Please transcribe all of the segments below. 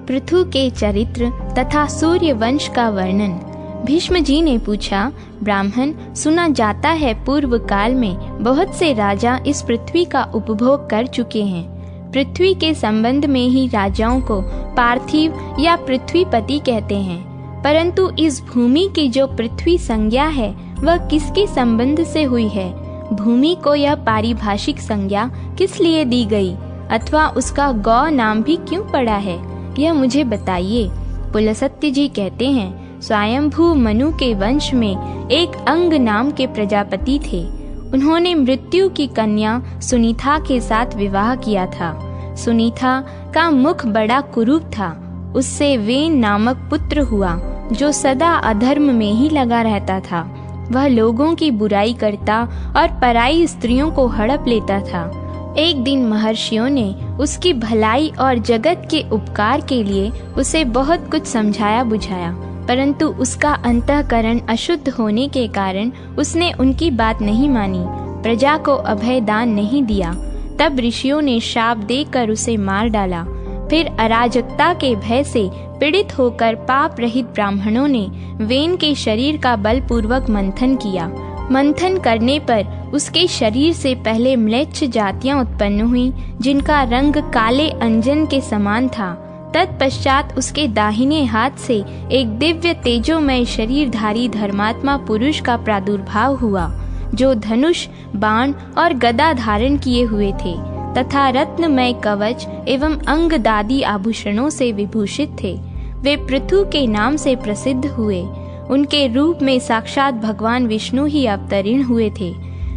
पृथु के चरित्र तथा सूर्य वंश का वर्णन। भीष्म जी ने पूछा, ब्राह्मण, सुना जाता है पूर्व काल में बहुत से राजा इस पृथ्वी का उपभोग कर चुके हैं। पृथ्वी के संबंध में ही राजाओं को पार्थिव या पृथ्वीपति कहते हैं, परंतु इस भूमि की जो पृथ्वी संज्ञा है वह किसके संबंध से हुई है? भूमि को यह पारिभाषिक संज्ञा किस लिए दी गई, अथवा उसका गौ नाम भी क्यों पड़ा है, यह मुझे बताइए। पुलस्त्य जी कहते हैं, स्वयंभू मनु के वंश में एक अंग नाम के प्रजापति थे। उन्होंने मृत्यु की कन्या सुनीता के साथ विवाह किया था। सुनीता का मुख बड़ा कुरूप था। उससे वेन नामक पुत्र हुआ जो सदा अधर्म में ही लगा रहता था। वह लोगों की बुराई करता और पराई स्त्रियों को हड़प लेता था। एक दिन महर्षियों ने उसकी भलाई और जगत के उपकार के लिए उसे बहुत कुछ समझाया बुझाया, परंतु उसका अंतःकरण अशुद्ध होने के कारण उसने उनकी बात नहीं मानी, प्रजा को अभय दान नहीं दिया। तब ऋषियों ने शाप देकर उसे मार डाला। फिर अराजकता के भय से पीड़ित होकर पाप रहित ब्राह्मणों ने वेन के शरीर का बलपूर्वक मंथन किया। मंथन करने पर उसके शरीर से पहले म्लेच्छ जातियां उत्पन्न हुई, जिनका रंग काले अंजन के समान था। तत्पश्चात उसके दाहिने हाथ से एक दिव्य तेजोमय शरीरधारी धर्मात्मा पुरुष का प्रादुर्भाव हुआ, जो धनुष, बाण और गदा धारण किए हुए थे तथा रत्नमय कवच एवं अंगदादी आभूषणों से विभूषित थे। वे पृथु के नाम से प्रसिद्ध हुए। उनके रूप में साक्षात भगवान विष्णु ही अवतरीण हुए थे।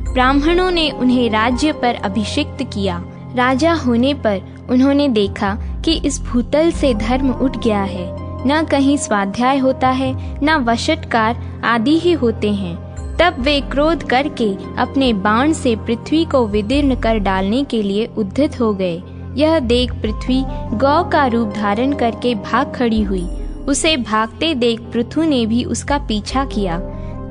ब्राह्मणों ने उन्हें राज्य पर अभिषिक्त किया। राजा होने पर उन्होंने देखा कि इस भूतल से धर्म उठ गया है, न कहीं स्वाध्याय होता है, न वशटकार आदि ही होते हैं। तब वे क्रोध करके अपने बाण से पृथ्वी को विदीर्ण कर डालने के लिए उद्यत हो गए। यह देख पृथ्वी गौ का रूप धारण करके भाग खड़ी हुई। उसे भागते देख पृथु ने भी उसका पीछा किया।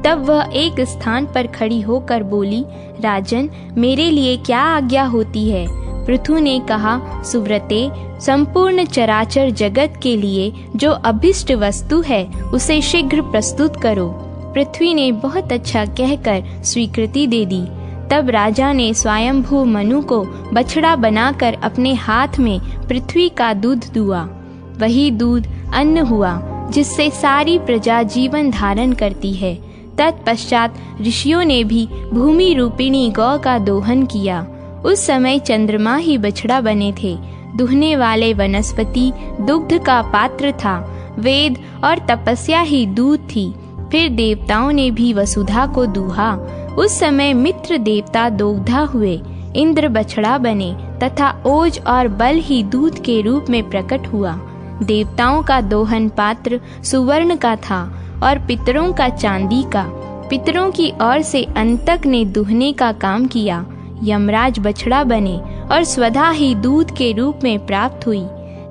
तब वह एक स्थान पर खड़ी होकर बोली, राजन, मेरे लिए क्या आज्ञा होती है? पृथु ने कहा, सुव्रते, संपूर्ण चराचर जगत के लिए जो अभिष्ट वस्तु है उसे शीघ्र प्रस्तुत करो। पृथ्वी ने बहुत अच्छा कहकर स्वीकृति दे दी। तब राजा ने स्वयंभू मनु को बछड़ा बनाकर अपने हाथ में पृथ्वी का दूध दुआ। वही दूध अन्न हुआ जिससे सारी प्रजा जीवन धारण करती है। तत्पश्चात ऋषियों ने भी भूमि रूपिणी गौ का दोहन किया। उस समय चंद्रमा ही बछड़ा बने थे। दुहने वाले वनस्पति दुग्ध का पात्र था। वेद और तपस्या ही दूध थी। फिर देवताओं ने भी वसुधा को दूहा। उस समय मित्र देवता दोग्धा हुए, इंद्र बछड़ा बने तथा ओज और बल ही दूध के रूप में प्रकट हुआ। देवताओं का दोहन पात्र सुवर्ण का था और पितरों का चांदी का। पितरों की ओर से अंतक ने दुहने का काम किया। यमराज बछड़ा बने और स्वधा ही दूध के रूप में प्राप्त हुई।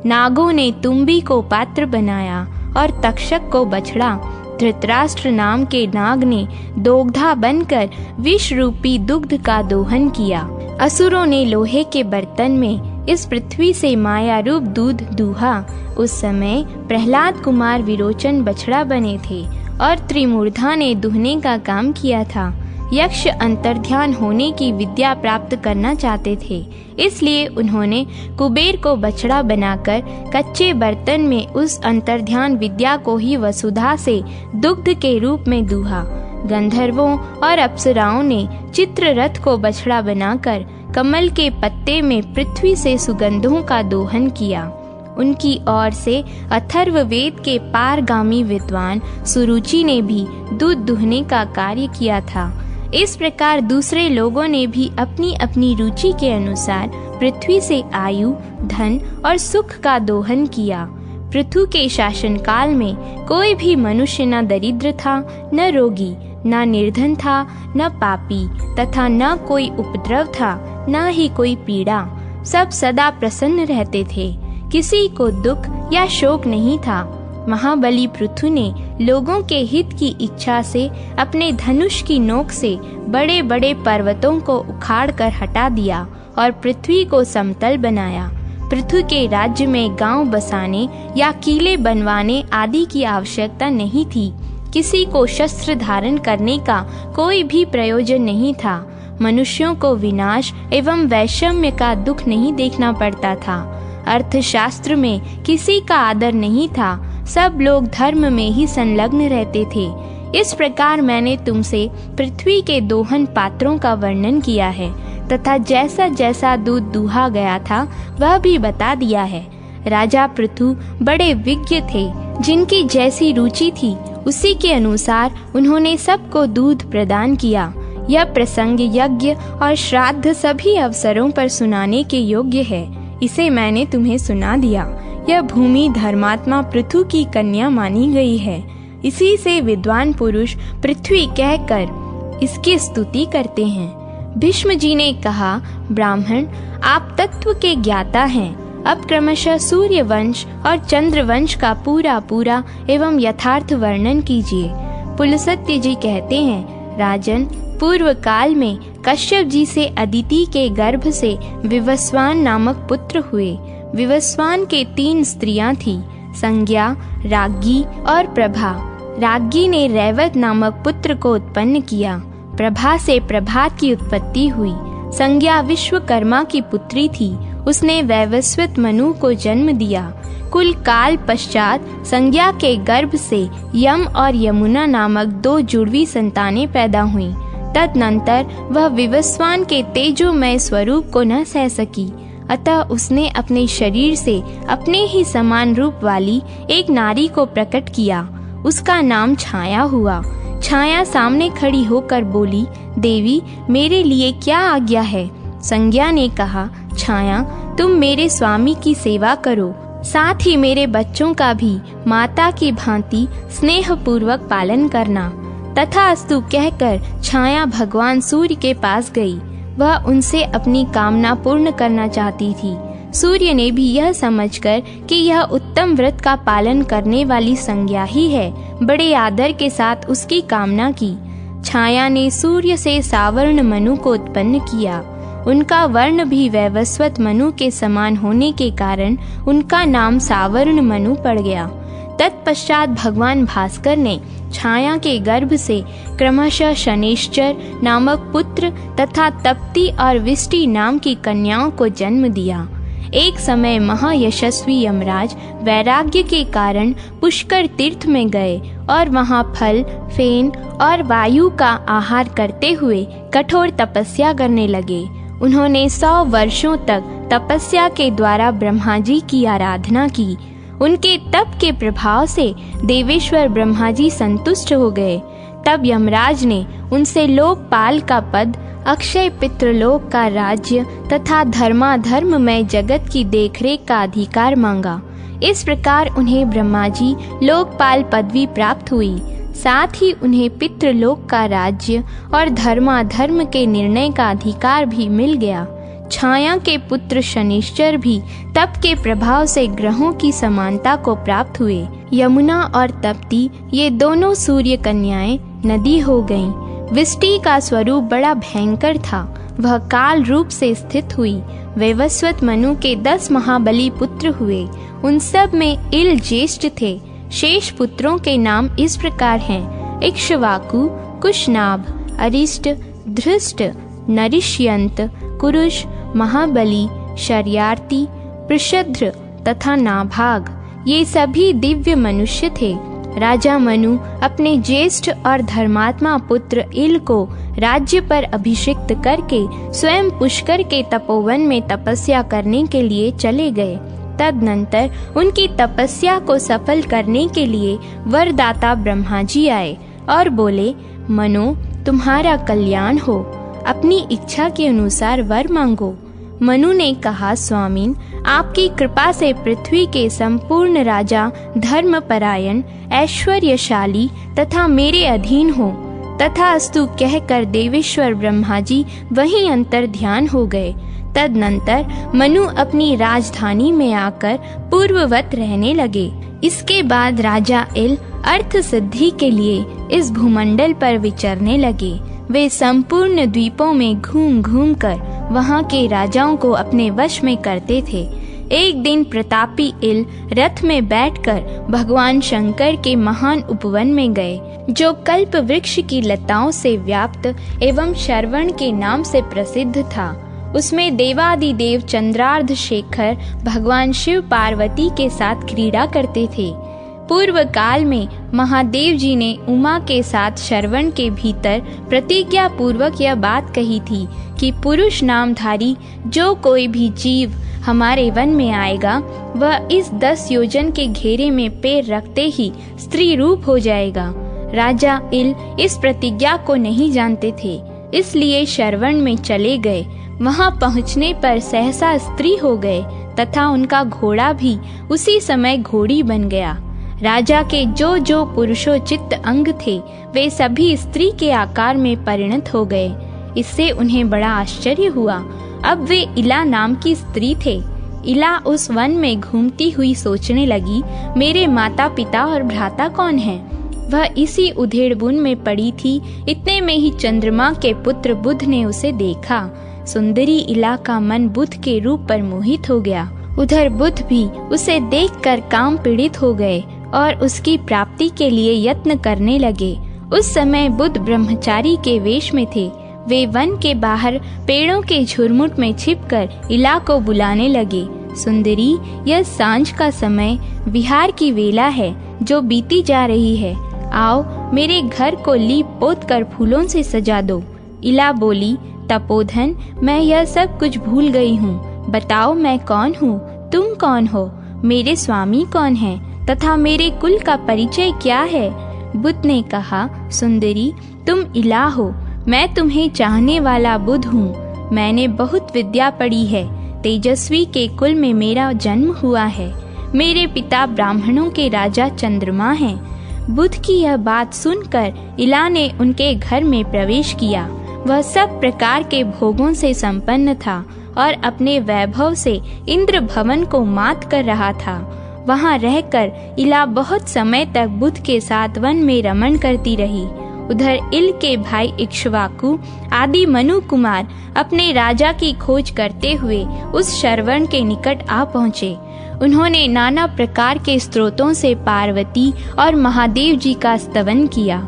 नागों ने तुम्बी को पात्र बनाया और तक्षक को बछड़ा। धृतराष्ट्र नाम के नाग ने दोग्धा बनकर विष रूपी दुग्ध का दोहन किया। असुरों ने लोहे के बर्तन में इस पृथ्वी से माया रूप दूध दूहा। उस समय प्रहलाद कुमार विरोचन बछड़ा बने थे और त्रिमूर्धा ने दुहने का काम किया था। यक्ष अंतर्ध्यान होने की विद्या प्राप्त करना चाहते थे, इसलिए उन्होंने कुबेर को बछड़ा बनाकर कच्चे बर्तन में उस अंतर्ध्यान विद्या को ही वसुधा से दुग्ध के रूप में दूहा। गंधर्वों और अप्सराओं ने चित्ररथ को बछड़ा बनाकर कमल के पत्ते में पृथ्वी से सुगंधों का दोहन किया। उनकी ओर से अथर्व वेद के पारगामी विद्वान सुरुचि ने भी दूध दुहने का कार्य किया था। इस प्रकार दूसरे लोगों ने भी अपनी अपनी रुचि के अनुसार पृथ्वी से आयु, धन और सुख का दोहन किया। पृथु के शासन काल में कोई भी मनुष्य न दरिद्र था, न रोगी, न निर्धन था, न पापी, तथा न कोई उपद्रव था, न ही कोई पीड़ा। सब सदा प्रसन्न रहते थे। किसी को दुख या शोक नहीं था। महाबली पृथु ने लोगों के हित की इच्छा से अपने धनुष की नोक से बड़े बड़े पर्वतों को उखाड़ कर हटा दिया और पृथ्वी को समतल बनाया। पृथु के राज्य में गांव बसाने या किले बनवाने आदि की आवश्यकता नहीं थी। किसी को शस्त्र धारण करने का कोई भी प्रयोजन नहीं था। मनुष्यों को विनाश एवं वैषम्य का दुख नहीं देखना पड़ता था। अर्थशास्त्र में किसी का आदर नहीं था। सब लोग धर्म में ही संलग्न रहते थे। इस प्रकार मैंने तुमसे पृथ्वी के दोहन पात्रों का वर्णन किया है तथा जैसा जैसा दूध दूहा गया था वह भी बता दिया है। राजा पृथु बड़े विज्ञ थे। जिनकी जैसी रुचि थी उसी के अनुसार उन्होंने सबको दूध प्रदान किया। यह प्रसंग यज्ञ और श्राद्ध सभी अवसरों पर सुनाने के योग्य है। इसे मैंने तुम्हें सुना दिया। यह भूमि धर्मात्मा पृथु की कन्या मानी गई है। इसी से विद्वान पुरुष पृथ्वी कहकर इसकी स्तुति करते हैं। भीष्म जी ने कहा, ब्राह्मण आप तत्व के ज्ञाता हैं। अब क्रमशः सूर्य वंश और चंद्र वंश का पूरा पूरा एवं यथार्थ वर्णन कीजिए। पुलस्त्य जी कहते हैं, राजन पूर्व काल में कश्यप जी से अदिति के गर्भ से विवस्वान नामक पुत्र हुए। विवस्वान के 3 स्त्रियां थीं, संज्ञा, राज्ञी और प्रभा। राज्ञी ने रैवत नामक पुत्र को उत्पन्न किया। प्रभा से प्रभात की उत्पत्ति हुई। संज्ञा विश्वकर्मा की पुत्री थी। उसने वैवस्वत मनु को जन्म दिया। कुल काल पश्चात संज्ञा के गर्भ से यम और यमुना नामक 2 जुड़वी संतानें पैदा हुईं। तदनंतर वह विवस्वान के तेजोमय स्वरूप को न सह सकी, अतः उसने अपने शरीर से अपने ही समान रूप वाली एक नारी को प्रकट किया। उसका नाम छाया हुआ। छाया सामने खड़ी होकर बोली, देवी मेरे लिए क्या आज्ञा है? संज्ञा ने कहा, छाया तुम मेरे स्वामी की सेवा करो, साथ ही मेरे बच्चों का भी माता की भांति स्नेह पूर्वक पालन करना। तथास्तु कहकर छाया भगवान सूर्य के पास गई। वह उनसे अपनी कामना पूर्ण करना चाहती थी। सूर्य ने भी यह समझकर कि यह उत्तम व्रत का पालन करने वाली संज्ञा ही है, बड़े आदर के साथ उसकी कामना की। छाया ने सूर्य से सावर्ण मनु को उत्पन्न किया। उनका वर्ण भी वैवस्वत मनु के समान होने के कारण उनका नाम सावर्ण मनु पड़ गया। तत्पश्चात भगवान भास्कर ने छाया के गर्भ से क्रमशः शनैश्चर नामक पुत्र तथा तप्ती और विष्टि नाम की कन्याओं को जन्म दिया। एक समय महायशस्वी यमराज वैराग्य के कारण पुष्कर तीर्थ में गए और वहां फल, फेन और वायु का आहार करते हुए कठोर तपस्या करने लगे। उन्होंने 100 वर्षों तक तपस्या के द्वारा ब्रह्मा जी की आराधना की। उनके तप के प्रभाव से देवेश्वर ब्रह्मा जी संतुष्ट हो गए। तब यमराज ने उनसे लोकपाल का पद, अक्षय पितृलोक का राज्य तथा धर्माधर्ममय जगत की देखरेख का अधिकार मांगा। इस प्रकार उन्हें ब्रह्मा जी लोकपाल पदवी प्राप्त हुई। साथ ही उन्हें पितृलोक का राज्य और धर्माधर्म के निर्णय का अधिकार भी मिल गया। छाया के पुत्र शनैश्चर भी तप के प्रभाव से ग्रहों की समानता को प्राप्त हुए। यमुना और तप्ती ये दोनों सूर्य कन्याएं नदी हो गईं। विष्टि का स्वरूप बड़ा भयंकर था। वह काल रूप से स्थित हुई। वैवस्वत मनु के 10 महाबली पुत्र हुए। उन सब में इल ज्येष्ठ थे। शेष पुत्रों के नाम इस प्रकार हैं, इक्ष्वाकु, कुशनाभ, अरिष्ट, धृष्ट, नरिष्यंत, कुरुष, महाबली, शर्यार्थी, पृषध्र तथा नाभाग। ये सभी दिव्य मनुष्य थे। राजा मनु अपने ज्येष्ठ और धर्मात्मा पुत्र इल को राज्य पर अभिषिक्त करके स्वयं पुष्कर के तपोवन में तपस्या करने के लिए चले गए। तदनंतर उनकी तपस्या को सफल करने के लिए वरदाता ब्रह्मा जी आए और बोले, मनो तुम्हारा कल्याण हो, अपनी इच्छा के अनुसार वर मांगो। मनु ने कहा, स्वामीन आपकी कृपा से पृथ्वी के संपूर्ण राजा धर्मपरायण, ऐश्वर्यशाली तथा मेरे अधीन हो। तथास्तु कहकर देवेश्वर ब्रह्मा जी वहीं अंतर ध्यान हो गए। तदनंतर मनु अपनी राजधानी में आकर पूर्ववत रहने लगे। इसके बाद राजा इल अर्थ सिद्धि के लिए इस भूमंडल पर विचरने लगे। वे संपूर्ण द्वीपों में घूम घूम कर वहाँ के राजाओं को अपने वश में करते थे। एक दिन प्रतापी इल रथ में बैठकर भगवान शंकर के महान उपवन में गए, जो कल्प वृक्ष की लताओं से व्याप्त एवं शरवण के नाम से प्रसिद्ध था। उसमें देवादिदेव चंद्रार्ध शेखर भगवान शिव पार्वती के साथ क्रीड़ा करते थे। पूर्व काल में महादेव जी ने उमा के साथ शरवण के भीतर प्रतिज्ञा पूर्वक यह बात कही थी कि पुरुष नामधारी जो कोई भी जीव हमारे वन में आएगा, वह इस 10 योजन के घेरे में पैर रखते ही स्त्री रूप हो जाएगा। राजा इल इस प्रतिज्ञा को नहीं जानते थे, इसलिए शरवण में चले गए। वहां पहुंचने पर सहसा स्त्री हो गए तथा उनका घोड़ा भी उसी समय घोड़ी बन गया। राजा के जो जो पुरुषोचित अंग थे, वे सभी स्त्री के आकार में परिणत हो गए। इससे उन्हें बड़ा आश्चर्य हुआ। अब वे इला नाम की स्त्री थे। इला उस वन में घूमती हुई सोचने लगी, मेरे माता पिता और भ्राता कौन हैं? वह इसी उधेड़बुन में पड़ी थी। इतने में ही चंद्रमा के पुत्र बुध ने उसे देखा। सुंदरी इला का मन बुध के रूप पर मोहित हो गया। उधर बुध भी उसे देखकर काम पीड़ित हो गए और उसकी प्राप्ति के लिए यत्न करने लगे। उस समय बुध ब्रह्मचारी के वेश में थे। वे वन के बाहर पेड़ों के झुरमुट में छिपकर इला को बुलाने लगे। सुंदरी, यह सांझ का समय विहार की वेला है जो बीती जा रही है। आओ, मेरे घर को लीप पोत कर फूलों से सजा दो। इला बोली, तपोधन, मैं यह सब कुछ भूल गई हूँ। बताओ मैं कौन हूँ, तुम कौन हो, मेरे स्वामी कौन हैं, तथा मेरे कुल का परिचय क्या है? बुध ने कहा, सुंदरी, तुम इला हो। मैं तुम्हें चाहने वाला बुध हूँ। मैंने बहुत विद्या पढ़ी है। तेजस्वी के कुल में मेरा जन्म हुआ है। मेरे पिता ब्राह्मणों के राजा चंद्रमा हैं। बुध की यह बात सुनकर इला ने उनके घर में प्रवेश किया। वह सब प्रकार के भोगों से संपन्न था और अपने वैभव से इंद्र भवन को मात कर रहा था। वहां रहकर इला बहुत समय तक बुध के साथ वन में रमण करती रही। उधर इल के भाई इक्ष्वाकु आदि मनु कुमार अपने राजा की खोज करते हुए उस शरवण के निकट आ पहुँचे। उन्होंने नाना प्रकार के स्त्रोतों से पार्वती और महादेव जी का स्तवन किया।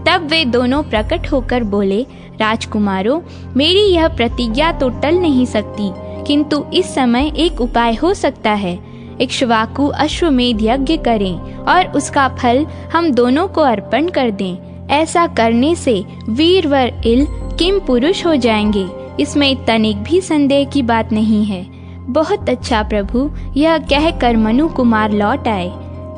तब वे दोनों प्रकट होकर बोले, राजकुमारों, मेरी यह प्रतिज्ञा तो टल नहीं सकती, किंतु इस समय एक उपाय हो सकता है। इक्ष्वाकु अश्वमेध यज्ञ करें और उसका फल हम दोनों को अर्पण कर दें। ऐसा करने से वीरवर इल किम पुरुष हो जाएंगे, इसमें तनिक भी संदेह की बात नहीं है। बहुत अच्छा प्रभु, यह कहकर मनु कुमार लौट आए।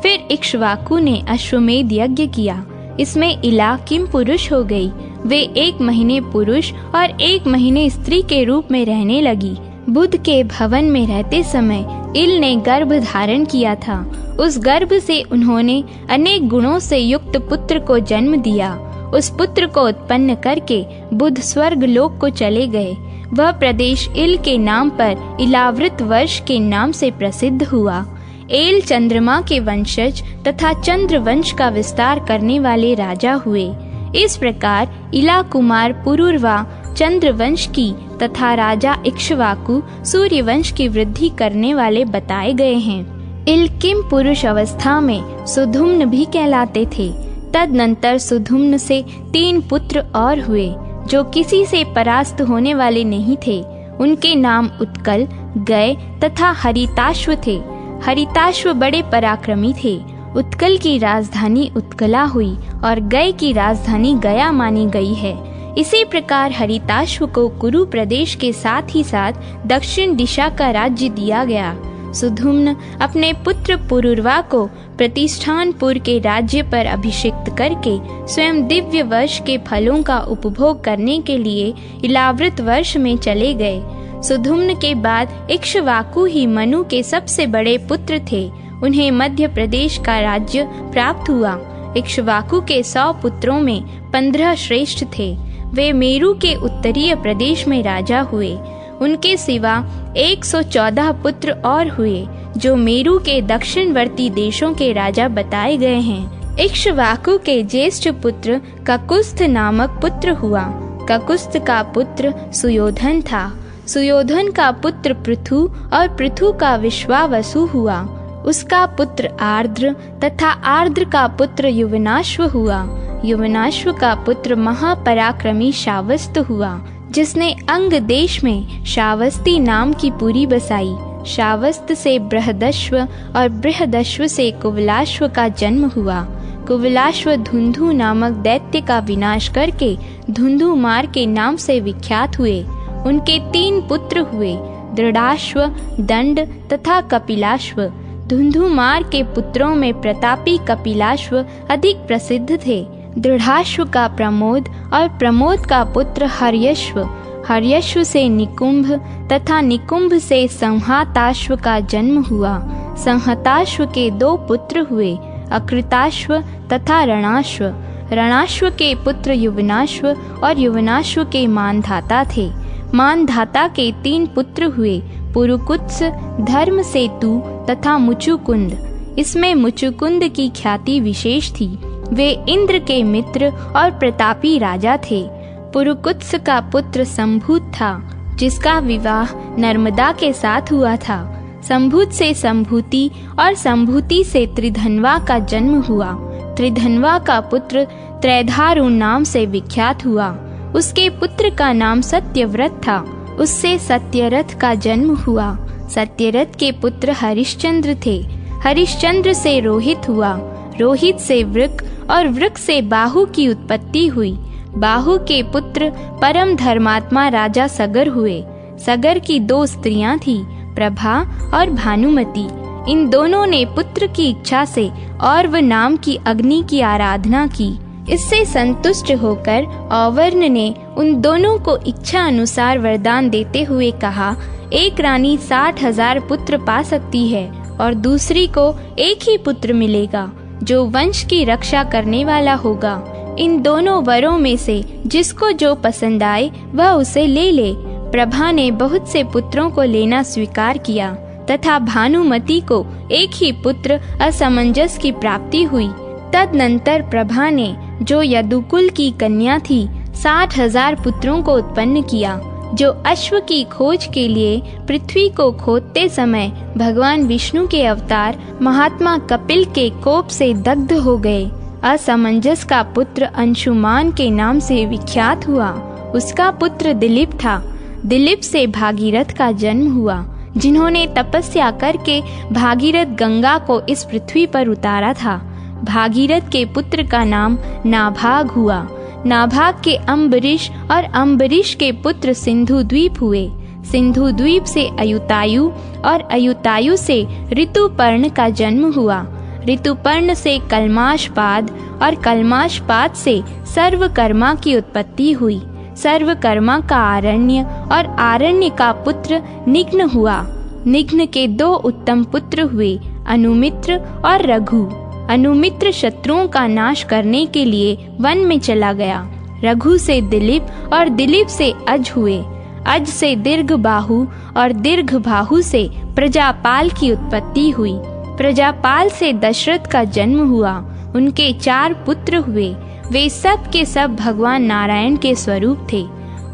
फिर इक्ष्वाकु ने अश्वमेध यज्ञ किया। इसमें इला किम पुरुष हो गई। वे 1 महीने पुरुष और 1 महीने स्त्री के रूप में रहने लगी। बुध के भवन में रहते समय इल ने गर्भ धारण किया था। उस गर्भ से उन्होंने अनेक गुणों से युक्त पुत्र को जन्म दिया। उस पुत्र को उत्पन्न करके बुध स्वर्ग लोक को चले गए। वह प्रदेश इल के नाम पर इलावृत वर्ष के नाम से प्रसिद्ध हुआ। एल चंद्रमा के वंशज तथा चंद्र वंश का विस्तार करने वाले राजा हुए। इस प्रकार इला कुमार पुरुरवा चंद्र वंश की तथा राजा इक्ष्वाकु सूर्य वंश की वृद्धि करने वाले बताए गए हैं। इल किम पुरुष अवस्था में सुधुम्न भी कहलाते थे। तदनंतर सुधुम्न से 3 पुत्र और हुए, जो किसी से परास्त होने वाले नहीं थे। उनके नाम उत्कल, गय तथा हरिताश्व थे। हरिताश्व बड़े पराक्रमी थे। उत्कल की राजधानी उत्कला हुई और गय की राजधानी गया मानी गई है। इसी प्रकार हरिताश्व को कुरु प्रदेश के साथ ही साथ दक्षिण दिशा का राज्य दिया गया। सुधुम्न अपने पुत्र पुरुरवा को प्रतिष्ठानपुर के राज्य पर अभिषिक्त करके स्वयं दिव्य वर्ष के फलों का उपभोग करने के लिए इलावृत वर्ष में चले गए। सुधुम्न के बाद इक्ष्वाकु ही मनु के सबसे बड़े पुत्र थे। उन्हें मध्य प्रदेश का राज्य प्राप्त हुआ। इक्ष्वाकु के 100 पुत्रों में 15 श्रेष्ठ थे। वे मेरु के उत्तरीय प्रदेश में राजा हुए। उनके सिवा 114 पुत्र और हुए, जो मेरु के दक्षिणवर्ती देशों के राजा बताए गए हैं। इक्ष्वाकु के ज्येष्ठ पुत्र ककुस्थ नामक पुत्र हुआ। ककुस्थ का पुत्र सुयोधन था। सुयोधन का पुत्र पृथु और पृथु का विश्वावसु हुआ। उसका पुत्र आर्द्र तथा आर्द्र का पुत्र युवनाश्व हुआ। युवनाश्व का पुत्र महापराक्रमी शावस्त हुआ, जिसने अंग देश में श्रावस्ती नाम की पुरी बसाई। श्रावस्त से बृहदश्व और बृहदश्व से कुवलाश्व का जन्म हुआ। कुवलाश्व धुंधु नामक दैत्य का विनाश करके धुंधुमार के नाम से विख्यात हुए। उनके 3 पुत्र हुए, दृढ़ाश्व, दंड तथा कपिलाश्व। धुंधुमार के पुत्रों में प्रतापी कपिलाश्व अधिक प्रसिद्ध थे। दृढ़ाश्व का प्रमोद और प्रमोद का पुत्र हर्यश्व, हर्यश्व से निकुंभ तथा निकुंभ से संहताश्व का जन्म हुआ। संहताश्व के 2 पुत्र हुए, अकृताश्व तथा रणाश्व। रणाश्व के पुत्र युवनाश्व और युवनाश्व के मानधाता थे। मानधाता के 3 पुत्र हुए, पुरुकुत्स, धर्मसेतु तथा मुचुकुंद। इसमें मुचुकुंद की ख्याति विशेष थी। वे इंद्र के मित्र और प्रतापी राजा थे। पुरुकुत्स का पुत्र संभूत था, जिसका विवाह नर्मदा के साथ हुआ था। संभूत से संभूति और संभूति से त्रिधन्वा का जन्म हुआ। त्रिधन्वा का पुत्र त्रैधारु नाम से विख्यात हुआ। उसके पुत्र का नाम सत्यव्रत था। उससे सत्यरथ का जन्म हुआ। सत्यरथ के पुत्र हरिश्चंद्र थे। हरिश्चंद्र से रोहित हुआ। रोहित से वृक और वृक से बाहु की उत्पत्ति हुई। बाहु के पुत्र परम धर्मात्मा राजा सगर हुए। सगर की 2 स्त्रियां थीं, प्रभा और भानुमति। इन दोनों ने पुत्र की इच्छा से और्व नाम की अग्नि की आराधना की। इससे संतुष्ट होकर औवर्ण ने उन दोनों को इच्छा अनुसार वरदान देते हुए कहा, एक रानी 60,000 पुत्र पा सकती है और दूसरी को एक ही पुत्र मिलेगा, जो वंश की रक्षा करने वाला होगा। इन दोनों वरों में से जिसको जो पसंद आए वह उसे ले ले। प्रभा ने बहुत से पुत्रों को लेना स्वीकार किया तथा भानुमति को एक ही पुत्र असमंजस की प्राप्ति हुई। तदनंतर प्रभा ने, जो यदुकुल की कन्या थी, 60,000 पुत्रों को उत्पन्न किया, जो अश्व की खोज के लिए पृथ्वी को खोदते समय भगवान विष्णु के अवतार महात्मा कपिल के कोप से दग्ध हो गए। असमंजस का पुत्र अंशुमान के नाम से विख्यात हुआ। उसका पुत्र दिलीप था। दिलीप से भागीरथ का जन्म हुआ, जिन्होंने तपस्या करके भागीरथ गंगा को इस पृथ्वी पर उतारा था। भागीरथ के पुत्र का नाम नाभाग हुआ। नाभाग के अम्बरीश और अम्बरीश के पुत्र सिंधु द्वीप हुए। सिंधु द्वीप से अयुतायु और अयुतायु से ऋतुपर्ण का जन्म हुआ। ऋतुपर्ण से कल्माशपाद और कल्माशपाद से सर्वकर्मा की उत्पत्ति हुई। सर्वकर्मा का आरण्य और आरण्य का पुत्र निघ्न हुआ। निघ्न के 2 उत्तम पुत्र हुए, अनुमित्र और रघु। अनुमित्र शत्रुओं का नाश करने के लिए वन में चला गया। रघु से दिलीप और दिलीप से अज हुए। अज से दीर्घबाहु और दीर्घबाहु से प्रजापाल की उत्पत्ति हुई। प्रजापाल से दशरथ का जन्म हुआ। उनके 4 पुत्र हुए। वे सब के सब भगवान नारायण के स्वरूप थे।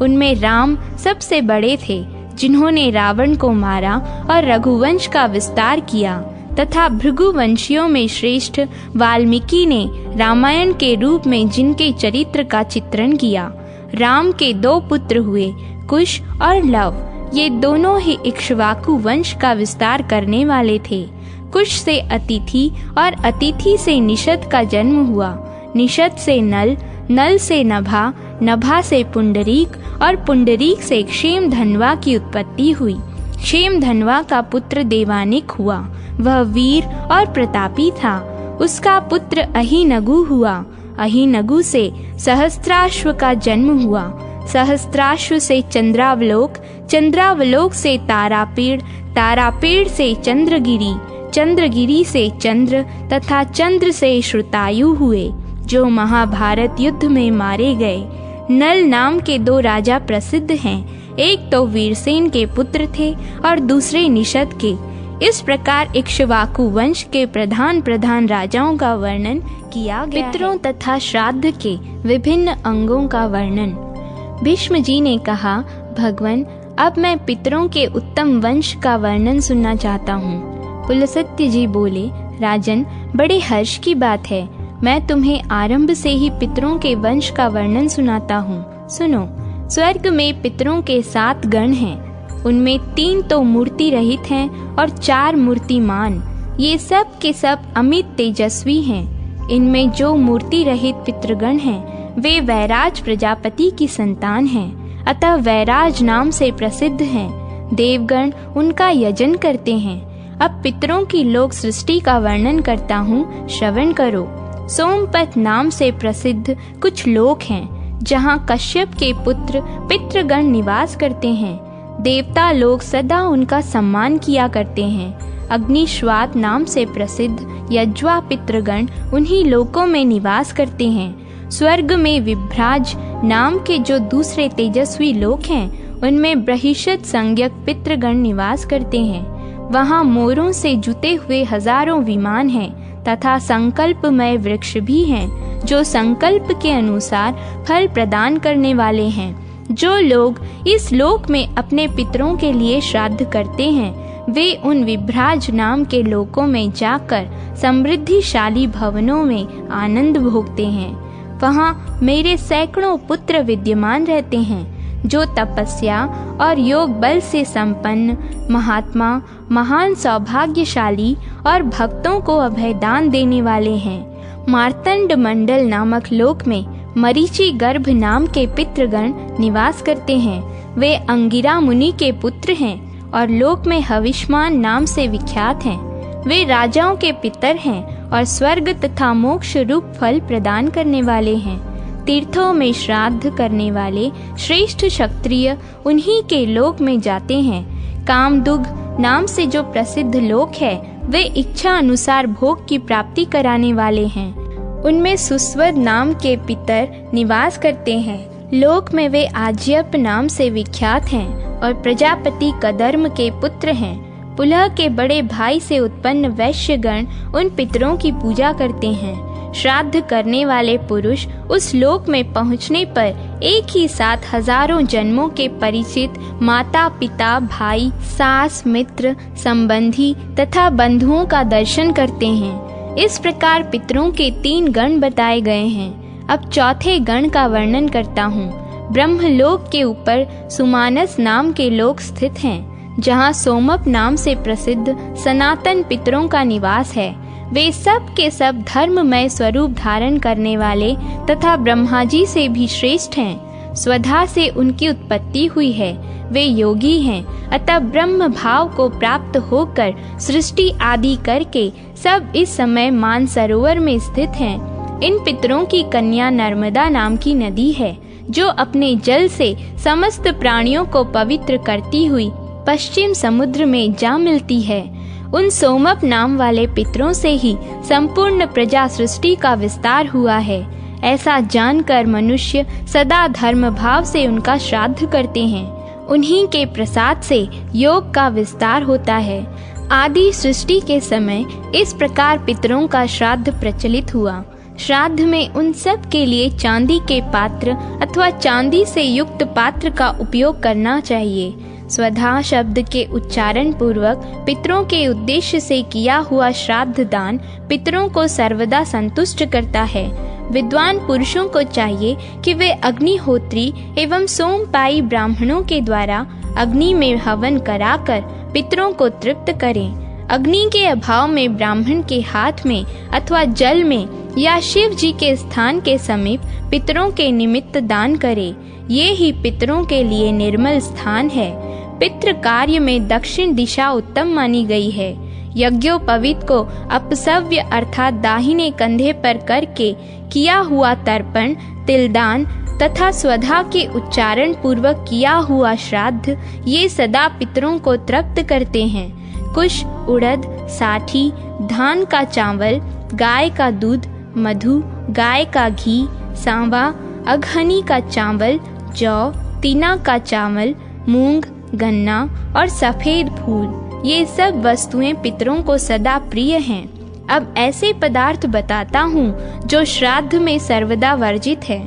उनमें राम सबसे बड़े थे, जिन्होंने रावण को मारा और रघुवंश का विस्तार किया, तथा भृगुवंशियों में श्रेष्ठ वाल्मीकि ने रामायण के रूप में जिनके चरित्र का चित्रण किया। राम के 2 पुत्र हुए, कुश और लव। ये दोनों ही इक्ष्वाकु वंश का विस्तार करने वाले थे। कुश से अतिथि और अतिथि से निषद का जन्म हुआ। निषद से नल, नल से नभा, नभा से पुंडरीक और पुंडरीक से क्षेम धनवा की उत्पत्ति हुई। क्षेम धनवा का पुत्र देवानिक हुआ। वह वीर और प्रतापी था। उसका पुत्र अहिनगु हुआ। अहिनगु से सहस्त्राश्व का जन्म हुआ। सहस्त्राश्व से चंद्रावलोक, चंद्रावलोक से तारापीड़, तारापीड़ से चंद्रगिरी, चंद्रगिरी से चंद्र तथा चंद्र से श्रुतायु हुए, जो महाभारत युद्ध में मारे गए। नल नाम के 2 राजा प्रसिद्ध हैं। एक तो वीरसेन के पुत्र थे और दूसरे निषद के। इस प्रकार इक्ष्वाकु वंश के प्रधान राजाओं का वर्णन किया गया। पितरों तथा श्राद्ध के विभिन्न अंगों का वर्णन। भीष्म जी ने कहा, भगवान, अब मैं पितरों के उत्तम वंश का वर्णन सुनना चाहता हूँ। पुलस्त्य जी बोले, राजन, बड़े हर्ष की बात है। मैं तुम्हें आरंभ से ही पितरों के वंश का वर्णन सुनाता हूँ। सुनो। स्वर्ग में पितरों के 7 गण हैं। उनमें 3 तो मूर्ति रहित हैं और 4 मूर्तिमान। ये सब के सब अमित तेजस्वी हैं। इनमें जो मूर्ति रहित पितृगण हैं, वे वैराज प्रजापति की संतान हैं, अतः वैराज नाम से प्रसिद्ध हैं। देवगण उनका यजन करते हैं। अब पितरों की लोक सृष्टि का वर्णन करता हूँ, श्रवण करो। सोमपत नाम से प्रसिद्ध कुछ लोक हैं, जहाँ कश्यप के पुत्र पितृगण निवास करते हैं। देवता लोग सदा उनका सम्मान किया करते हैं। अग्निश्वात नाम से प्रसिद्ध यज्वा पितृगण उन्हीं लोकों में निवास करते हैं। स्वर्ग में विभ्राज नाम के जो दूसरे तेजस्वी लोक हैं, उनमें बृहस्पति संज्ञक पितृगण निवास करते हैं। वहाँ मोरों से जुते हुए हजारों विमान हैं तथा संकल्पमय वृक्ष भी हैं, जो संकल्प के अनुसार फल प्रदान करने वाले हैं। जो लोग इस लोक में अपने पितरों के लिए श्राद्ध करते हैं, वे उन विभ्राज नाम के लोकों में जाकर समृद्धिशाली भवनों में आनंद भोगते हैं। वहाँ मेरे सैकड़ों पुत्र विद्यमान रहते हैं, जो तपस्या और योग बल से संपन्न महात्मा, महान सौभाग्यशाली और भक्तों को अभयदान देने वाले हैं। मार्तंड मंडल नामक लोक में मरीचि गर्भ नाम के पितृगण निवास करते हैं। वे अंगिरा मुनि के पुत्र हैं और लोक में हविष्मान नाम से विख्यात हैं। वे राजाओं के पितर हैं और स्वर्ग तथा मोक्ष रूप फल प्रदान करने वाले हैं। तीर्थों में श्राद्ध करने वाले श्रेष्ठ क्षत्रिय उन्हीं के लोक में जाते हैं। कामदुग नाम से जो प्रसिद्ध लोक है, वे इच्छा अनुसार भोग की प्राप्ति कराने वाले हैं। उनमें सुस्वद नाम के पितर निवास करते हैं। लोक में वे आज्यप नाम से विख्यात हैं और प्रजापति कदर्म के पुत्र हैं। पुलह के बड़े भाई से उत्पन्न वैश्यगण उन पितरों की पूजा करते हैं। श्राद्ध करने वाले पुरुष उस लोक में पहुंचने पर एक ही साथ हजारों जन्मों के परिचित माता पिता, भाई, सास, मित्र, संबंधी तथा बंधुओं का दर्शन करते हैं। इस प्रकार पितरों के 3 गण बताए गए हैं। अब चौथे गण का वर्णन करता हूँ। ब्रह्मलोक के ऊपर सुमानस नाम के लोक स्थित हैं, जहाँ सोमप नाम से प्रसिद्ध सनातन पितरों का निवास है। वे सब के सब धर्ममय स्वरूप धारण करने वाले तथा ब्रह्मा जी से भी श्रेष्ठ हैं। स्वधा से उनकी उत्पत्ति हुई है। वे योगी हैं, अतः ब्रह्म भाव को प्राप्त होकर सृष्टि आदि करके सब इस समय मानसरोवर में स्थित हैं। इन पितरों की कन्या नर्मदा नाम की नदी है, जो अपने जल से समस्त प्राणियों को पवित्र करती हुई पश्चिम समुद्र में जा मिलती है। उन सोमप नाम वाले पितरों से ही संपूर्ण प्रजा सृष्टि का विस्तार हुआ है। ऐसा जानकर मनुष्य सदा धर्म भाव से उनका श्राद्ध करते हैं। उन्हीं के प्रसाद से योग का विस्तार होता है। आदि सृष्टि के समय इस प्रकार पितरों का श्राद्ध प्रचलित हुआ। श्राद्ध में उन सब के लिए चांदी के पात्र अथवा चांदी से युक्त पात्र का उपयोग करना चाहिए। स्वधा शब्द के उच्चारण पूर्वक पितरों के उद्देश्य से किया हुआ श्राद्ध दान पितरों को सर्वदा संतुष्ट करता है। विद्वान पुरुषों को चाहिए कि वे अग्निहोत्री एवं सोमपाई ब्राह्मणों के द्वारा अग्नि में हवन कराकर पितरों को तृप्त करें। अग्नि के अभाव में ब्राह्मण के हाथ में अथवा जल में या शिव जी के स्थान के समीप पितरों के निमित्त दान करें। ये ही पितरों के लिए निर्मल स्थान है। पितृ कार्य में दक्षिण दिशा उत्तम मानी गई है। यज्ञोपवीत को अपसव्य अर्थात दाहिने कंधे पर करके किया हुआ तर्पण, तिलदान तथा स्वधा के उच्चारण पूर्वक किया हुआ श्राद्ध ये सदा पितरों को तृप्त करते हैं। कुश, उड़द, साठी, धान का चावल, गाय का दूध, मधु, गाय का घी, सांवा, अघनी का चावल, जौ, तीना का चावल, मूंग, गन्ना और सफेद फूल, ये सब वस्तुएं पितरों को सदा प्रिय हैं। अब ऐसे पदार्थ बताता हूँ जो श्राद्ध में सर्वदा वर्जित है।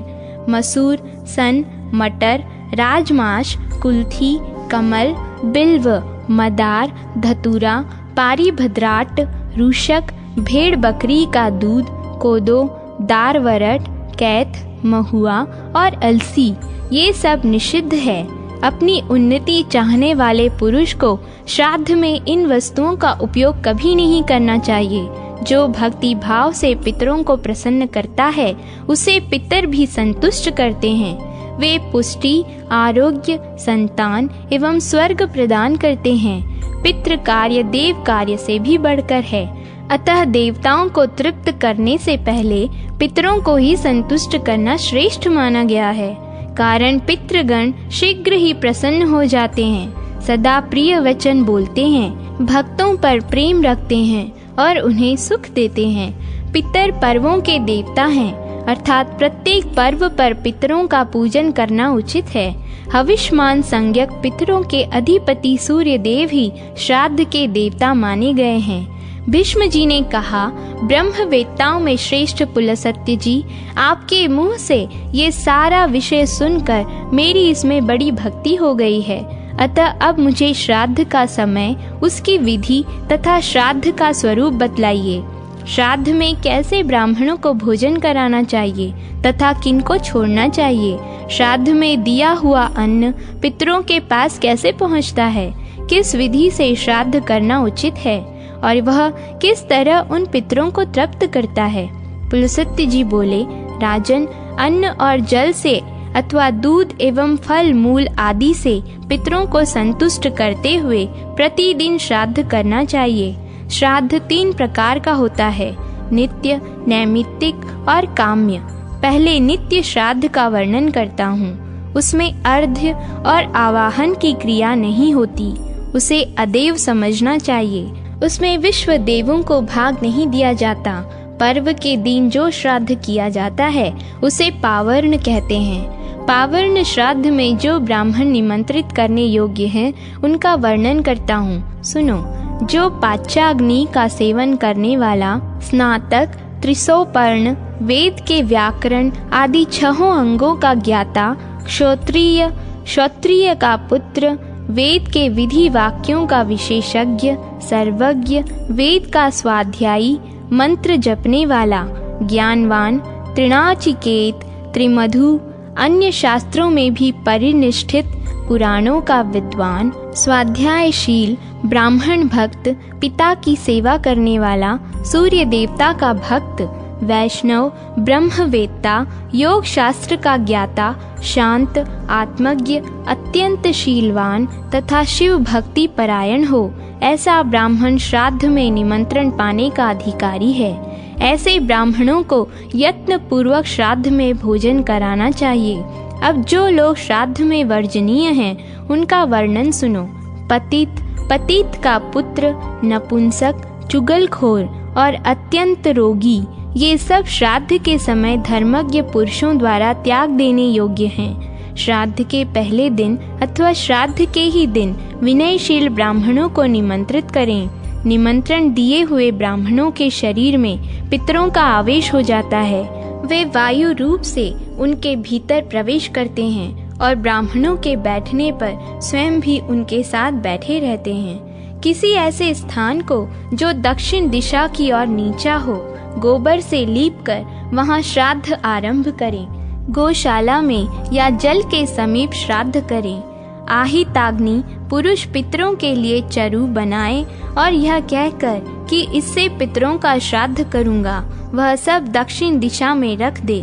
मसूर, सन, मटर, राजमाश, कुल्थी, कमल, बिल्व, मदार, धतूरा, पारिभद्राट, रूषक, भेड़ बकरी का दूध, कोदो, दारवरट, कैथ, महुआ और अलसी, ये सब निषिद्ध है। अपनी उन्नति चाहने वाले पुरुष को श्राद्ध में इन वस्तुओं का उपयोग कभी नहीं करना चाहिए। जो भक्ति भाव से पितरों को प्रसन्न करता है उसे पितर भी संतुष्ट करते हैं। वे पुष्टि, आरोग्य, संतान एवं स्वर्ग प्रदान करते हैं। पितृ कार्य देव कार्य से भी बढ़कर है। अतः देवताओं को तृप्त करने से पहले पितरों को ही संतुष्ट करना श्रेष्ठ माना गया है। कारण पितृगण शीघ्र ही प्रसन्न हो जाते हैं, सदा प्रिय वचन बोलते हैं, भक्तों पर प्रेम रखते हैं और उन्हें सुख देते हैं। पितर पर्वों के देवता हैं, अर्थात प्रत्येक पर्व पर पितरों का पूजन करना उचित है। हविष्मान संज्ञक पितरों के अधिपति सूर्य देव ही श्राद्ध के देवता माने गए हैं। भीष्म जी ने कहा, ब्रह्मवेत्ताओं में श्रेष्ठ पुलस्त्य जी, आपके मुंह से ये सारा विषय सुनकर मेरी इसमें बड़ी भक्ति हो गई है। अतः अब मुझे श्राद्ध का समय, उसकी विधि तथा श्राद्ध का स्वरूप बतलाइए। श्राद्ध में कैसे ब्राह्मणों को भोजन कराना चाहिए तथा किनको छोड़ना चाहिए? श्राद्ध में दिया हुआ अन्न पितरों के पास कैसे पहुंचता है? किस विधि से श्राद्ध करना उचित है और वह किस तरह उन पितरों को तृप्त करता है? पुलस्त्य जी बोले, राजन, अन्न और जल से अथवा दूध एवं फल मूल आदि से पितरों को संतुष्ट करते हुए प्रतिदिन श्राद्ध करना चाहिए। श्राद्ध 3 प्रकार का होता है, नित्य, नैमित्तिक और काम्य। पहले नित्य श्राद्ध का वर्णन करता हूँ। उसमें अर्घ्य और आवाहन की क्रिया नहीं होती, उसे अदेव समझना चाहिए। उसमें विश्व देवों को भाग नहीं दिया जाता। पर्व के दिन जो श्राद्ध किया जाता है उसे पावर्ण कहते हैं। पावर्ण श्राद्ध में जो ब्राह्मण निमंत्रित करने योग्य हैं उनका वर्णन करता हूँ, सुनो। जो पाच्याग्नि का सेवन करने वाला, स्नातक, त्रिसोपर्ण, वेद के व्याकरण आदि 6 अंगों का ज्ञाता, क्षत्रिय का पुत्र, वेद के विधि वाक्यों का विशेषज्ञ, सर्वज्ञ, वेद का स्वाध्यायी, मंत्र जपने वाला, ज्ञानवान, त्रिणाचिकेत, त्रिमधु, अन्य शास्त्रों में भी परिनिष्ठित, पुराणों का विद्वान, स्वाध्यायशील, ब्राह्मण भक्त, पिता की सेवा करने वाला, सूर्य देवता का भक्त, वैष्णव, ब्रह्मवेत्ता, योग शास्त्र का ज्ञाता, शांत, आत्मज्ञ, अत्यंत शीलवान तथा शिव भक्ति परायण हो, ऐसा ब्राह्मण श्राद्ध में निमंत्रण पाने का अधिकारी है। ऐसे ब्राह्मणों को यत्न पूर्वक श्राद्ध में भोजन कराना चाहिए। अब जो लोग श्राद्ध में वर्जनीय हैं उनका वर्णन सुनो। पतित का पुत्र, नपुंसक, चुगलखोर और अत्यंत रोगी, ये सब श्राद्ध के समय धर्मज्ञ पुरुषों द्वारा त्याग देने योग्य हैं। श्राद्ध के पहले दिन अथवा श्राद्ध के ही दिन विनयशील ब्राह्मणों को निमंत्रित करें। निमंत्रण दिए हुए ब्राह्मणों के शरीर में पितरों का आवेश हो जाता है। वे वायु रूप से उनके भीतर प्रवेश करते हैं और ब्राह्मणों के बैठने पर स्वयं भी उनके साथ बैठे रहते हैं। किसी ऐसे स्थान को जो दक्षिण दिशा की ओर नीचा हो, गोबर से लीपकर वहां श्राद्ध आरंभ करें। गौशाला में या जल के समीप श्राद्ध करें। आहिताग्नि पुरुष पितरों के लिए चरु बनाए और यह कहकर कि इससे पितरों का श्राद्ध करूंगा, वह सब दक्षिण दिशा में रख दे।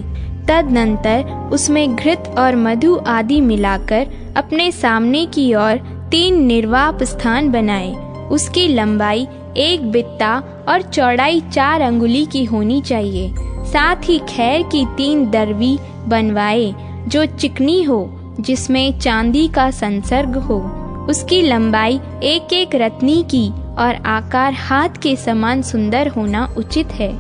तदनंतर उसमें घृत और मधु आदि मिलाकर अपने सामने की ओर 3 निर्वाप स्थान बनाए। उसकी लंबाई 1 बित्ता और चौड़ाई 4 अंगुली की होनी चाहिए। साथ ही खैर की 3 दरवी बनवाए जो चिकनी हो, जिसमें चांदी का संसर्ग हो। उसकी लंबाई 1-1 रत्नी की और आकार हाथ के समान सुंदर होना उचित है।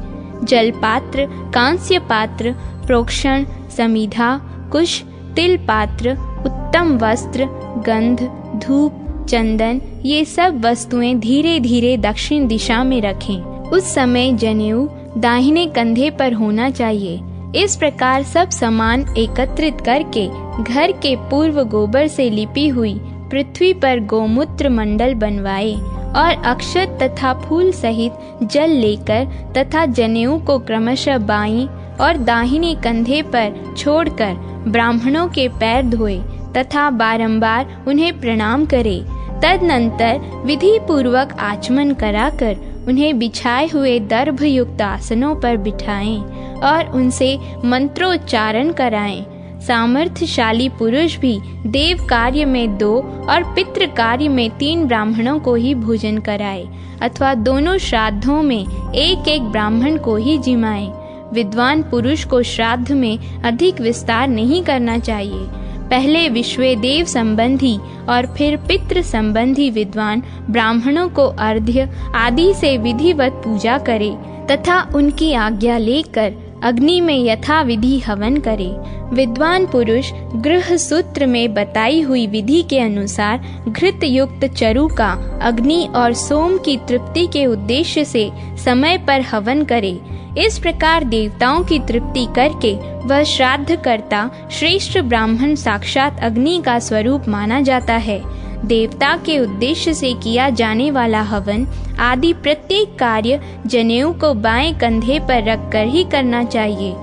जलपात्र, कांस्य पात्र, प्रोक्षण, समीधा, कुश, तिल पात्र, उत्तम वस्त्र, गंध, धूप, चंदन, ये सब वस्तुएं धीरे धीरे दक्षिण दिशा में रखें। उस समय जनेऊ दाहिने कंधे पर होना चाहिए। इस प्रकार सब सामान एकत्रित करके घर के पूर्व गोबर से लिपी हुई पृथ्वी पर गोमूत्र मंडल बनवाए और अक्षत तथा फूल सहित जल लेकर तथा जनेऊ को क्रमशः बाईं और दाहिने कंधे पर छोड़कर ब्राह्मणों के पैर धोए तथा बारंबार उन्हें प्रणाम करे। तदनंतर विधि पूर्वक आचमन कराकर उन्हें बिछाए हुए दर्भ युक्त आसनों पर बिठाएं और उनसे मंत्रोच्चारण कराएं। सामर्थ्यशाली पुरुष भी देव कार्य में 2 और पितृ कार्य में 3 ब्राह्मणों को ही भोजन कराए अथवा दोनों श्राद्धों में 1-1 ब्राह्मण को ही जिमाए। विद्वान पुरुष को श्राद्ध में अधिक विस्तार नहीं करना चाहिए। पहले विश्वेदेव संबंधी और फिर पितृ संबंधी विद्वान ब्राह्मणों को अर्घ्य आदि से विधिवत पूजा करे तथा उनकी आज्ञा लेकर अग्नि में यथा विधि हवन करे। विद्वान पुरुष गृह सूत्र में बताई हुई विधि के अनुसार घृत युक्त चरु का अग्नि और सोम की तृप्ति के उद्देश्य से समय पर हवन करे। इस प्रकार देवताओं की तृप्ति करके वह श्राद्ध करता श्रेष्ठ ब्राह्मण साक्षात अग्नि का स्वरूप माना जाता है। देवता के उद्देश्य से किया जाने वाला हवन आदि प्रत्येक कार्य जनेऊ को बाएं कंधे पर रखकर ही करना चाहिए।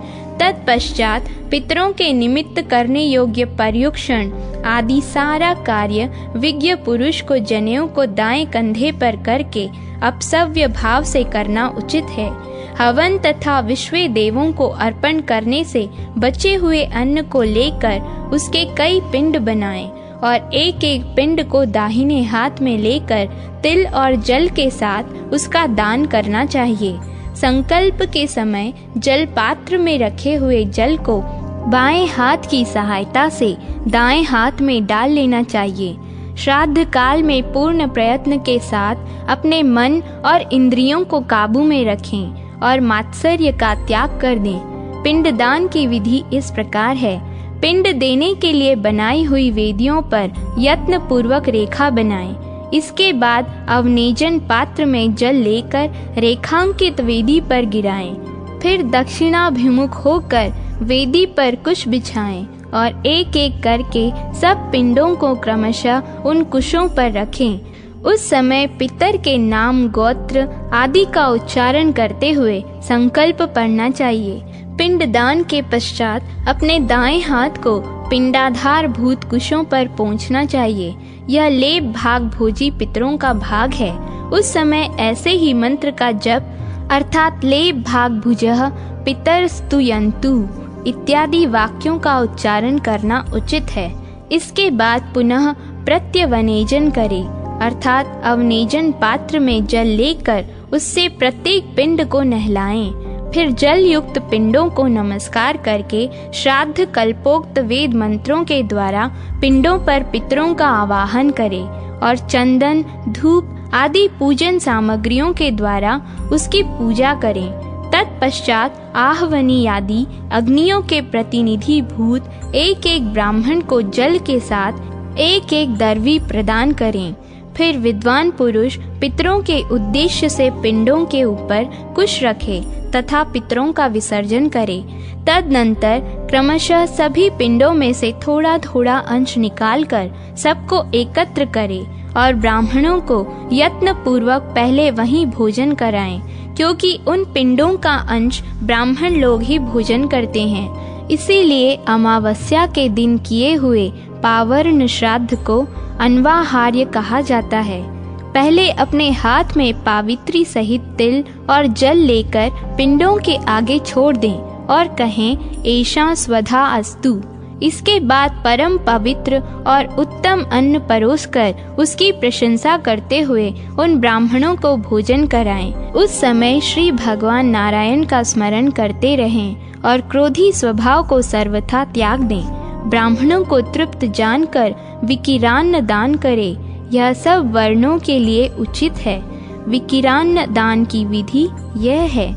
तत्पश्चात पितरों के निमित्त करने योग्य पर्युक्षण आदि सारा कार्य विज्ञ पुरुष को जनेऊ को दाएं कंधे पर करके अपसव्य भाव से करना उचित है। हवन तथा विश्वे देवों को अर्पण करने से बचे हुए अन्न को लेकर उसके कई पिंड बनाएं और 1-1 पिंड को दाहिने हाथ में लेकर तिल और जल के साथ उसका दान करना चाहिए। संकल्प के समय जल पात्र में रखे हुए जल को बाएं हाथ की सहायता से दाएं हाथ में डाल लेना चाहिए। श्राद्ध काल में पूर्ण प्रयत्न के साथ अपने मन और इंद्रियों को काबू में रखें और मात्सर्य का त्याग कर दें। पिंडदान की विधि इस प्रकार है। पिंड देने के लिए बनाई हुई वेदियों पर यत्न पूर्वक रेखा बनाएं। इसके बाद अवनेजन पात्र में जल लेकर रेखांकित वेदी पर गिराएं। फिर दक्षिणाभिमुख होकर वेदी पर कुश बिछाएं और 1-1 करके सब पिंडों को क्रमशः उन कुशों पर रखें। उस समय पितर के नाम, गोत्र आदि का उच्चारण करते हुए संकल्प पढ़ना चाहिए। पिंडदान के पश्चात अपने दाएं हाथ को पिंडाधार भूत कुशों पर पोंछना चाहिए। यह लेप भाग भोजी पितरों का भाग है। उस समय ऐसे ही मंत्र का जप अर्थात लेप भाग भुजः पितर स्तुयन्तु इत्यादि वाक्यों का उच्चारण करना उचित है। इसके बाद पुनः प्रत्यवनेजन करे अर्थात अवनेजन पात्र में जल लेकर उससे प्रत्येक पिंड को नहलाएं। फिर जल युक्त पिंडों को नमस्कार करके श्राद्ध कल्पोक्त वेद मंत्रों के द्वारा पिंडों पर पितरों का आवाहन करें और चंदन, धूप आदि पूजन सामग्रियों के द्वारा उसकी पूजा करें। तत्पश्चात आहवनी आदि अग्नियों के प्रतिनिधि भूत 1-1 ब्राह्मण को जल के साथ 1-1 दर्वी प्रदान करें। फिर विद्वान पुरुष पितरों के उद्देश्य से पिंडों के ऊपर कुश रखे तथा पितरों का विसर्जन करे। तदनंतर क्रमशः सभी पिंडों में से थोड़ा थोड़ा अंश निकालकर सबको एकत्र करे और ब्राह्मणों को यत्न पूर्वक पहले वहीं भोजन कराएं, क्योंकि उन पिंडों का अंश ब्राह्मण लोग ही भोजन करते हैं। इसीलिए अमावस्या के दिन किए हुए पावर्ण श्राद्ध को अन्वाहार्य कहा जाता है। पहले अपने हाथ में पावित्री सहित तिल और जल लेकर पिंडों के आगे छोड़ दें और कहें एषा स्वधा अस्तु। इसके बाद परम पवित्र और उत्तम अन्न परोसकर उसकी प्रशंसा करते हुए उन ब्राह्मणों को भोजन कराएं। उस समय श्री भगवान नारायण का स्मरण करते रहें और क्रोधी स्वभाव को सर्वथा त्याग दें। ब्राह्मणों को तृप्त जानकर विकिरान्न दान करे। यह सब वर्णों के लिए उचित है। विकिरान्न दान की विधि यह है,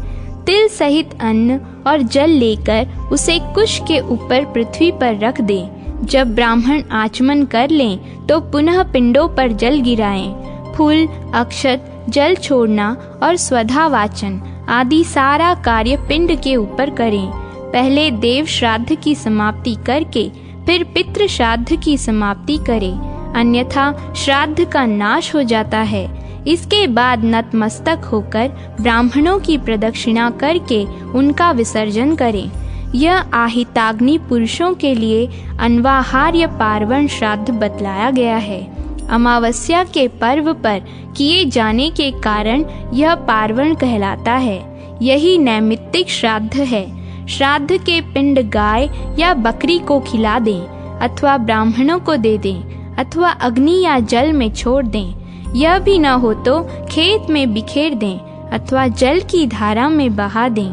तिल सहित अन्न और जल लेकर उसे कुश के ऊपर पृथ्वी पर रख दें। जब ब्राह्मण आचमन कर लें तो पुनः पिंडों पर जल गिराएं। फूल, अक्षत, जल छोड़ना और स्वधा वाचन आदि सारा कार्य पिंड के ऊपर करें। पहले देव श्राद्ध की समाप्ति करके फिर पितृ श्राद्ध की समाप्ति करें। अन्यथा श्राद्ध का नाश हो जाता है। इसके बाद नतमस्तक होकर ब्राह्मणों की प्रदक्षिणा करके उनका विसर्जन करें। यह आहिताग्नि पुरुषों के लिए अन्वाहार्य पार्वण श्राद्ध बतलाया गया है। अमावस्या के पर्व पर किए जाने के कारण यह पार्वण कहलाता है। यही नैमित्तिक श्राद्ध है। श्राद्ध के पिंड गाय या बकरी को खिला दें अथवा ब्राह्मणों को दे दें अथवा अग्नि या जल में छोड़ दें। यह भी न हो तो खेत में बिखेर दें अथवा जल की धारा में बहा दें।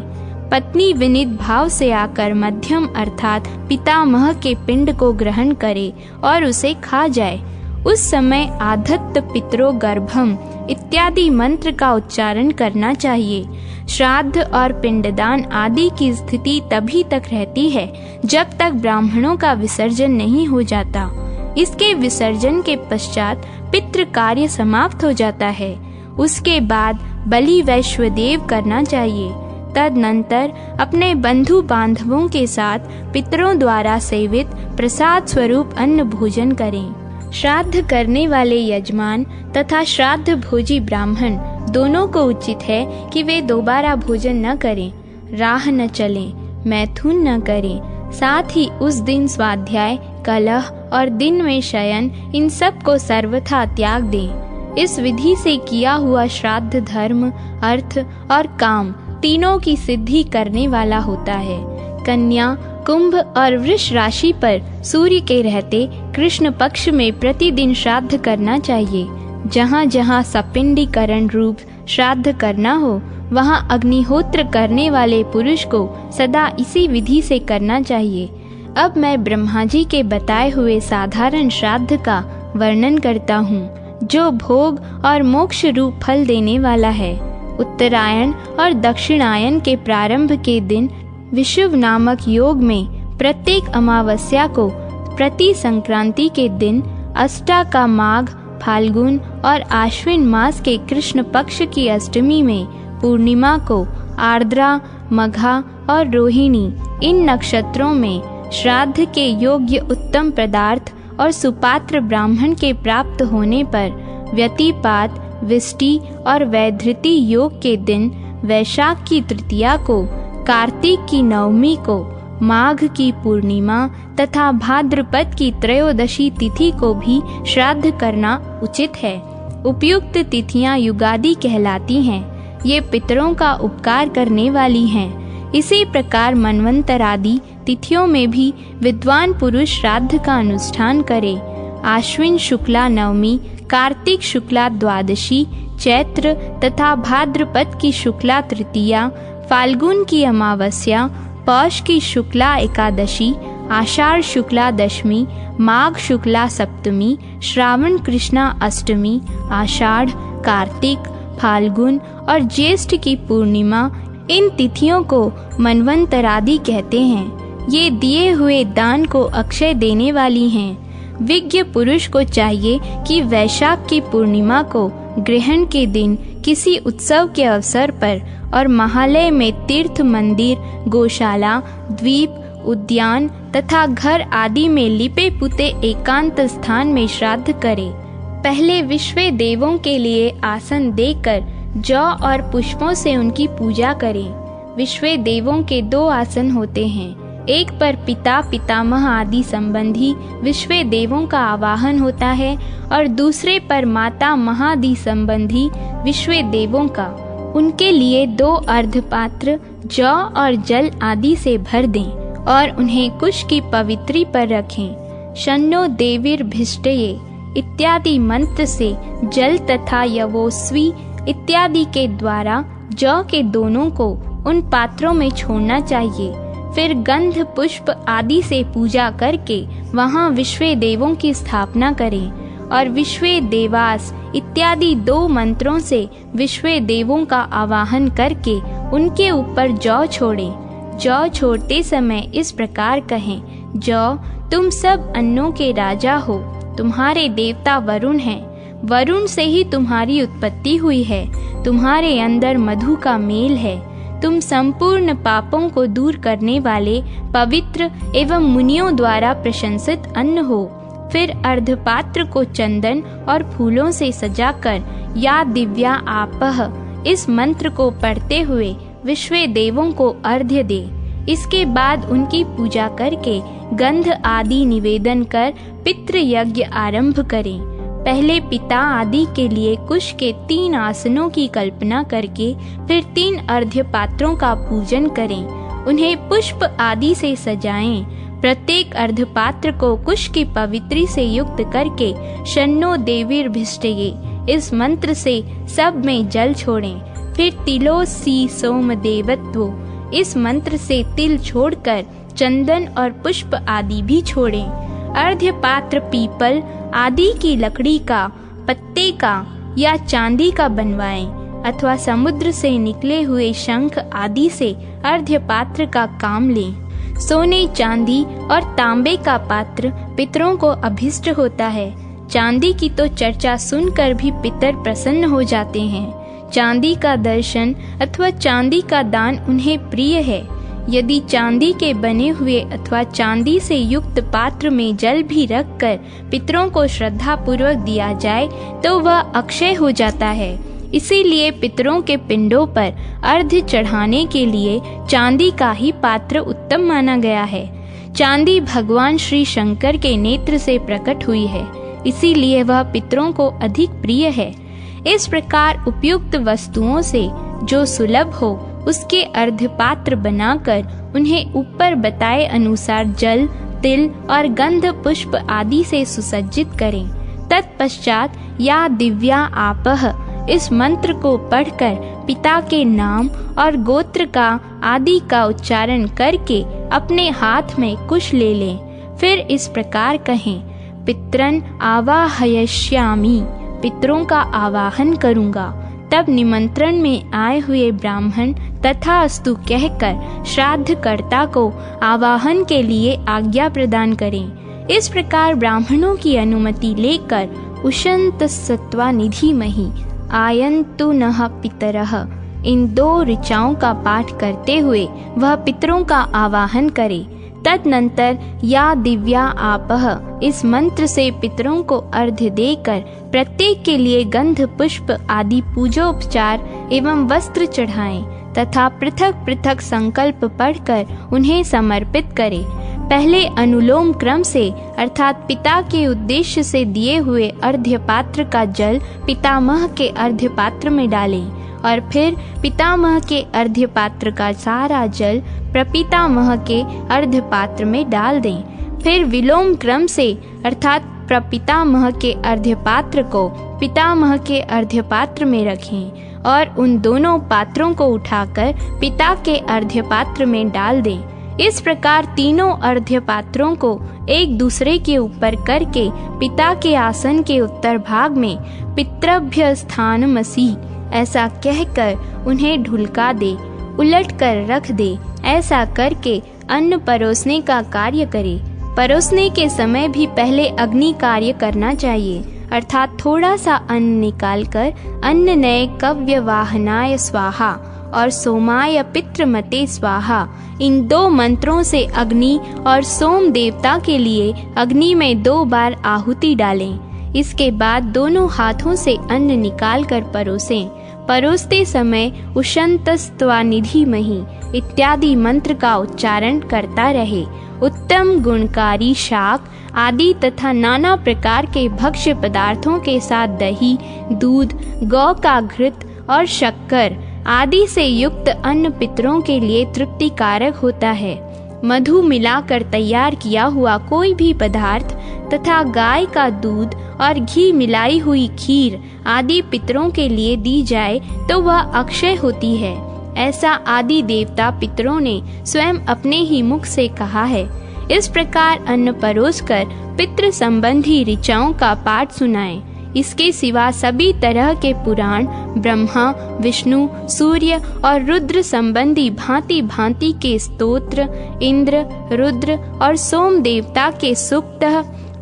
पत्नी विनीत भाव से आकर मध्यम अर्थात पितामह के पिंड को ग्रहण करे और उसे खा जाए। उस समय आधत्त पितरो गर्भम इत्यादि मंत्र का उच्चारण करना चाहिए। श्राद्ध और पिंडदान आदि की स्थिति तभी तक रहती है जब तक ब्राह्मणों का विसर्जन नहीं हो जाता। इसके विसर्जन के पश्चात पितृ कार्य समाप्त हो जाता है। उसके बाद बलि वैश्वदेव करना चाहिए। तदनंतर अपने बंधु बांधवों के साथ पितरों द्वारा सेवित प्रसाद स्वरूप अन्न भोजन करें। श्राद्ध करने वाले यजमान तथा श्राद्ध भोजी ब्राह्मण दोनों को उचित है कि वे दोबारा भोजन न करें, राह न चलें, मैथुन न करें। साथ ही उस दिन स्वाध्याय, कलह और दिन में शयन इन सब को सर्वथा त्याग दें। इस विधि से किया हुआ श्राद्ध धर्म, अर्थ और काम तीनों की सिद्धि करने वाला होता है। कन्या, कुंभ और वृष राशि पर सूर्य के रहते कृष्ण पक्ष में प्रतिदिन श्राद्ध करना चाहिए। जहाँ जहाँ सपिंडीकरण रूप श्राद्ध करना हो वहाँ अग्निहोत्र करने वाले पुरुष को सदा इसी विधि से करना चाहिए। अब मैं ब्रह्मा जी के बताए हुए साधारण श्राद्ध का वर्णन करता हूँ, जो भोग और मोक्ष रूप फल देने वाला है। उत्तरायण और दक्षिणायन के प्रारंभ के दिन विषुव नामक योग में प्रत्येक अमावस्या को, प्रति संक्रांति के दिन अष्टा का माघ, फाल्गुन और आश्विन मास के कृष्ण पक्ष की अष्टमी में, पूर्णिमा को आर्द्रा, मघा और रोहिणी इन नक्षत्रों में श्राद्ध के योग्य उत्तम पदार्थ और सुपात्र ब्राह्मण के प्राप्त होने पर व्यतिपात, विष्टि और वैधृति योग के दिन, वैशाख की तृतीया को, कार्तिक की नवमी को, माघ की पूर्णिमा तथा भाद्रपद की त्रयोदशी तिथि को भी श्राद्ध करना उचित है। उपयुक्त तिथियां युगादि कहलाती हैं। ये पितरों का उपकार करने वाली हैं। इसी प्रकार मनवंतरादि तिथियों में भी विद्वान पुरुष श्राद्ध का अनुष्ठान करे। आश्विन शुक्ला नवमी, कार्तिक शुक्ला द्वादशी, चैत्र तथा भाद्रपद की शुक्ला तृतीया, फाल्गुन की अमावस्या, पौष की शुक्ला एकादशी, आषाढ़ शुक्ला दशमी, माघ शुक्ला सप्तमी, श्रावण कृष्णा अष्टमी, आषाढ़, कार्तिक, फाल्गुन और ज्येष्ठ की पूर्णिमा, इन तिथियों को मनवंतरादि कहते हैं। ये दिए हुए दान को अक्षय देने वाली हैं। विज्ञ पुरुष को चाहिए कि वैशाख की पूर्णिमा को ग्रहण के दिन किसी उत्सव के अवसर पर और महालय में तीर्थ मंदिर, गौशाला, द्वीप, उद्यान तथा घर आदि में लिपे पुते एकांत स्थान में श्राद्ध करे। पहले विश्व देवों के लिए आसन देकर जौ और पुष्पों से उनकी पूजा करें। विश्व देवों के दो आसन होते हैं। एक पर पिता, पितामह आदि संबंधी विश्व देवों का आवाहन होता है और दूसरे पर माता, महादि संबंधी विश्व देवों का। उनके लिए 2 अर्धपात्र जौ और जल आदि से भर दें और उन्हें कुश की पवित्री पर रखें। शन्नो देवीर्भिष्टये इत्यादि मंत्र से जल तथा यवोस्वी इत्यादि के द्वारा जौ के दोनों को उन पात्रों में छोड़ना चाहिए। फिर गंध, पुष्प आदि से पूजा करके वहां विश्व देवों की स्थापना करें और विश्व देवास इत्यादि 2 मंत्रों से विश्व देवों का आवाहन करके उनके ऊपर जौ छोड़ें। जौ छोड़ते समय इस प्रकार कहें, जौ तुम सब अन्नों के राजा हो, तुम्हारे देवता वरुण हैं। वरुण से ही तुम्हारी उत्पत्ति हुई है। तुम्हारे अंदर मधु का मेल है। तुम संपूर्ण पापों को दूर करने वाले पवित्र एवं मुनियों द्वारा प्रशंसित अन्न हो। फिर अर्धपात्र को चंदन और फूलों से सजाकर या दिव्या आपह इस मंत्र को पढ़ते हुए विश्व देवों को अर्घ्य दे। इसके बाद उनकी पूजा करके गंध आदि निवेदन कर पितृ यज्ञ आरंभ करें। पहले पिता आदि के लिए कुश के 3 आसनों की कल्पना करके फिर 3 अर्घ्य पात्रों का पूजन करें। उन्हें पुष्प आदि से सजाएं। प्रत्येक अर्धपात्र को कुश की पवित्री से युक्त करके शन्नो देवीर्भिष्टये इस मंत्र से सब में जल छोड़ें। फिर तिलो सी सोम देवत्वो इस मंत्र से तिल छोड़कर चंदन और पुष्प आदि भी छोड़ें। अर्घ्य पात्र पीपल आदि की लकड़ी का, पत्ते का या चांदी का बनवाएं अथवा समुद्र से निकले हुए शंख आदि से अर्घ्य पात्र का काम लें। सोने, चांदी और तांबे का पात्र पितरों को अभिष्ट होता है। चांदी की तो चर्चा सुनकर भी पितर प्रसन्न हो जाते हैं। चांदी का दर्शन अथवा चांदी का दान उन्हें प्रिय है। यदि चांदी के बने हुए अथवा चांदी से युक्त पात्र में जल भी रखकर पितरों को श्रद्धा पूर्वक दिया जाए तो वह अक्षय हो जाता है। इसीलिए पितरों के पिंडों पर अर्घ्य चढ़ाने के लिए चांदी का ही पात्र उत्तम माना गया है। चांदी भगवान श्री शंकर के नेत्र से प्रकट हुई है, इसीलिए वह पितरों को अधिक प्रिय है। इस प्रकार उपयुक्त वस्तुओं से जो सुलभ हो उसके अर्घ्य पात्र बनाकर उन्हें ऊपर बताए अनुसार जल, तिल और गंध पुष्प आदि से सुसज्जित करें। तत्पश्चात या दिव्या आपह इस मंत्र को पढ़कर पिता के नाम और गोत्र का आदि का उच्चारण करके अपने हाथ में कुश ले लें। फिर इस प्रकार कहें, पितरन आवाहयिष्यामि, पितरों का आवाहन करूंगा। तब निमंत्रण में आए हुए ब्राह्मण तथास्तु कहकर श्राद्धकर्ता को आवाहन के लिए आज्ञा प्रदान करें। इस प्रकार ब्राह्मणों की अनुमति लेकर उशंतसत्वा निधिमहि आयन्तु नः पितरः इन 2 ऋचाओं का पाठ करते हुए वह पितरों का आवाहन करे। तदनंतर या दिव्या आपह इस मंत्र से पितरों को अर्घ्य देकर प्रत्येक के लिए गंध पुष्प आदि पूजोपचार एवं वस्त्र चढ़ाएं तथा पृथक पृथक संकल्प पढ़कर उन्हें समर्पित करें। पहले अनुलोम क्रम से अर्थात पिता के उद्देश्य से दिए हुए अर्घ्य पात्र का जल पितामह के अर्घ्य पात्र में डालें और फिर पितामह के अर्घ्य पात्र का सारा जल प्रपितामह के अर्घ्य पात्र में डाल दें। फिर विलोम क्रम से अर्थात प्रपितामह के अर्घ्य पात्र को पितामह के अर्घ्य पात्र में रखें और उन दोनों पात्रों को उठाकर पिता के अर्घ्य पात्र में डाल दें। इस प्रकार तीनों अर्घ्य पात्रों को एक दूसरे के ऊपर करके पिता के आसन के उत्तर भाग में पितृभ्य स्थानमसि ऐसा कहकर उन्हें ढुलका दे, उलट कर रख दे। ऐसा करके अन्न परोसने का कार्य करे। परोसने के समय भी पहले अग्नि कार्य करना चाहिए, अर्थात थोड़ा सा अन्न निकालकर अन्न नये कव्य वाहनाय स्वाहा और सोमाय पितृमते स्वाहा इन 2 मंत्रों से अग्नि और सोम देवता के लिए अग्नि में 2 बार आहुति डालें। इसके बाद दोनों हाथों से अन्न निकालकर परोसें। परोसते समय उशंतस्त्वा निधिमहि इत्यादि मंत्र का उच्चारण करता रहे। उत्तम गुणकारी शाक आदि तथा नाना प्रकार के भक्ष्य पदार्थों के साथ दही, दूध, गौ का घृत और शक्कर आदि से युक्त अन्न पितरों के लिए तृप्तिकारक होता है। मधु मिलाकर तैयार किया हुआ कोई भी पदार्थ तथा गाय का दूध और घी मिलाई हुई खीर आदि पितरों के लिए दी जाए तो वह अक्षय होती है। ऐसा आदि देवता पितरों ने स्वयं अपने ही मुख से कहा है। इस प्रकार अन्न परोसकर पितृ संबंधी ऋचाओं का पाठ सुनाएं। इसके सिवा सभी तरह के पुराण, ब्रह्मा, विष्णु, सूर्य और रुद्र संबंधी भांति भांति के स्तोत्र, इंद्र, रुद्र और सोम देवता के सूक्त,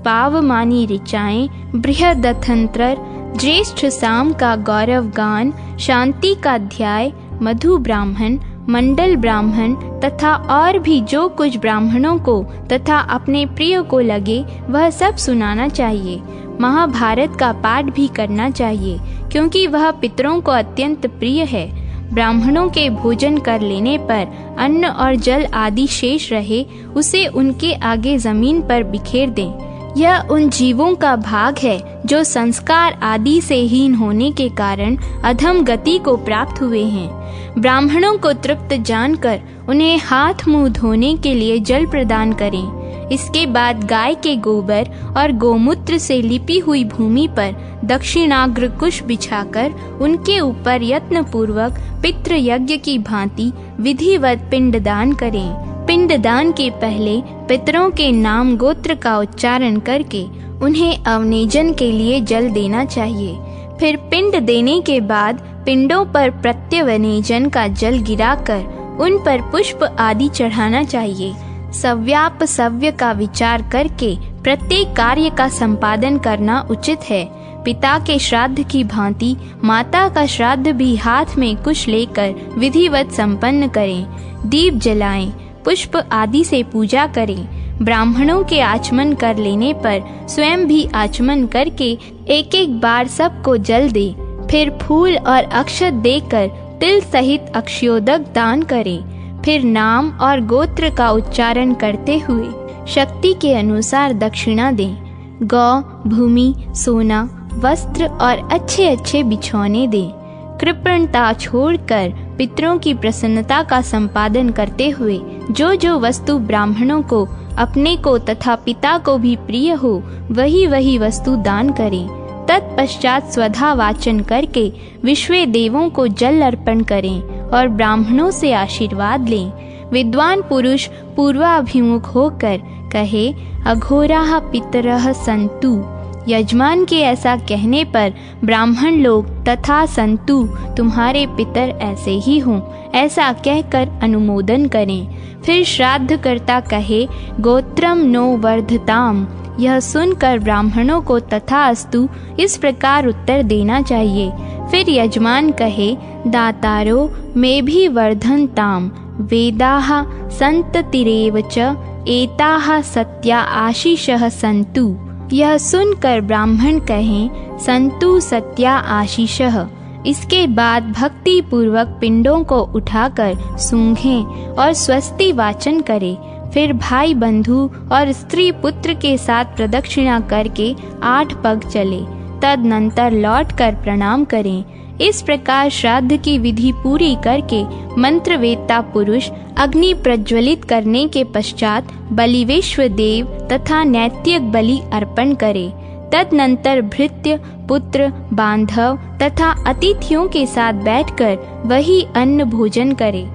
पावमानी ऋचाएं, बृहदथंत्र, ज्येष्ठ साम का गौरव गान, शांति का अध्याय, मधु ब्राह्मण, मंडल ब्राह्मण तथा और भी जो कुछ ब्राह्मणों को तथा अपने प्रिय को लगे वह सब सुनाना चाहिए। महाभारत का पाठ भी करना चाहिए, क्योंकि वह पितरों को अत्यंत प्रिय है। ब्राह्मणों के भोजन कर लेने पर अन्न और जल आदि शेष रहे, उसे उनके आगे जमीन पर बिखेर दें। यह उन जीवों का भाग है जो संस्कार आदि से हीन होने के कारण अधम गति को प्राप्त हुए हैं। ब्राह्मणों को तृप्त जानकर उन्हें हाथ मुंह धोने के लिए जल प्रदान करें। इसके बाद गाय के गोबर और गोमूत्र से लिपी हुई भूमि पर दक्षिणाग्र कुश बिछाकर उनके ऊपर यत्न पूर्वक पितृ यज्ञ की भांति विधिवत पिंडदान करें। पिंडदान के पहले पितरों के नाम गोत्र का उच्चारण करके उन्हें अवनेजन के लिए जल देना चाहिए। फिर पिंड देने के बाद पिंडों पर प्रत्यवनेजन का जल गिराकर उन पर पुष्प आदि चढ़ाना चाहिए। सव्याप सव्य का विचार करके प्रत्येक कार्य का संपादन करना उचित है। पिता के श्राद्ध की भांति माता का श्राद्ध भी हाथ में कुश लेकर विधिवत संपन्न करें। दीप जलाएं, पुष्प आदि से पूजा करें। ब्राह्मणों के आचमन कर लेने पर स्वयं भी आचमन करके एक एक बार सबको जल दे। फिर फूल और अक्षत देकर तिल सहित अक्षयोदक दान करें। फिर नाम और गोत्र का उच्चारण करते हुए शक्ति के अनुसार दक्षिणा दें। गौ, भूमि, सोना, वस्त्र और अच्छे अच्छे बिछौने दें। कृपणता छोड़कर पितरों की प्रसन्नता का संपादन करते हुए जो जो वस्तु ब्राह्मणों को, अपने को तथा पिता को भी प्रिय हो वही वही वस्तु दान करें। तत्पश्चात स्वधा वाचन करके विश्व देवों को जल अर्पण करें और ब्राह्मणों से आशीर्वाद लें। विद्वान पुरुष पूर्वाभिमुख होकर कहे, अघोराः पितरः सन्तु। यजमान के ऐसा कहने पर ब्राह्मण लोग तथा संतु तुम्हारे पितर ऐसे ही हों ऐसा कहकर अनुमोदन करें। फिर श्राद्धकर्ता कहे, गोत्रम नो वर्धताम। यह सुनकर ब्राह्मणों को तथास्तु इस प्रकार उत्तर देना चाहिए। फिर यजमान कहे, दातारो में भी वर्धनताम। वेदाः संततिरेव च एताः सत्या आशीषः सन्तु। यह सुनकर ब्राह्मण कहें, संतु सत्या आशीषः। इसके बाद भक्ति पूर्वक पिंडों को उठाकर सूंघें और स्वस्ति वाचन करें। फिर भाई बंधु और स्त्री पुत्र के साथ प्रदक्षिणा करके 8 पग चले। तदनंतर लौटकर प्रणाम करें। इस प्रकार श्राद्ध की विधि पूरी करके मंत्रवेत्ता पुरुष अग्नि प्रज्वलित करने के पश्चात बलिवेश्वर देव तथा नैतिक बलि अर्पण करे। तदनंतर भृत्य, पुत्र, बांधव तथा अतिथियों के साथ बैठकर वही अन्न भोजन करे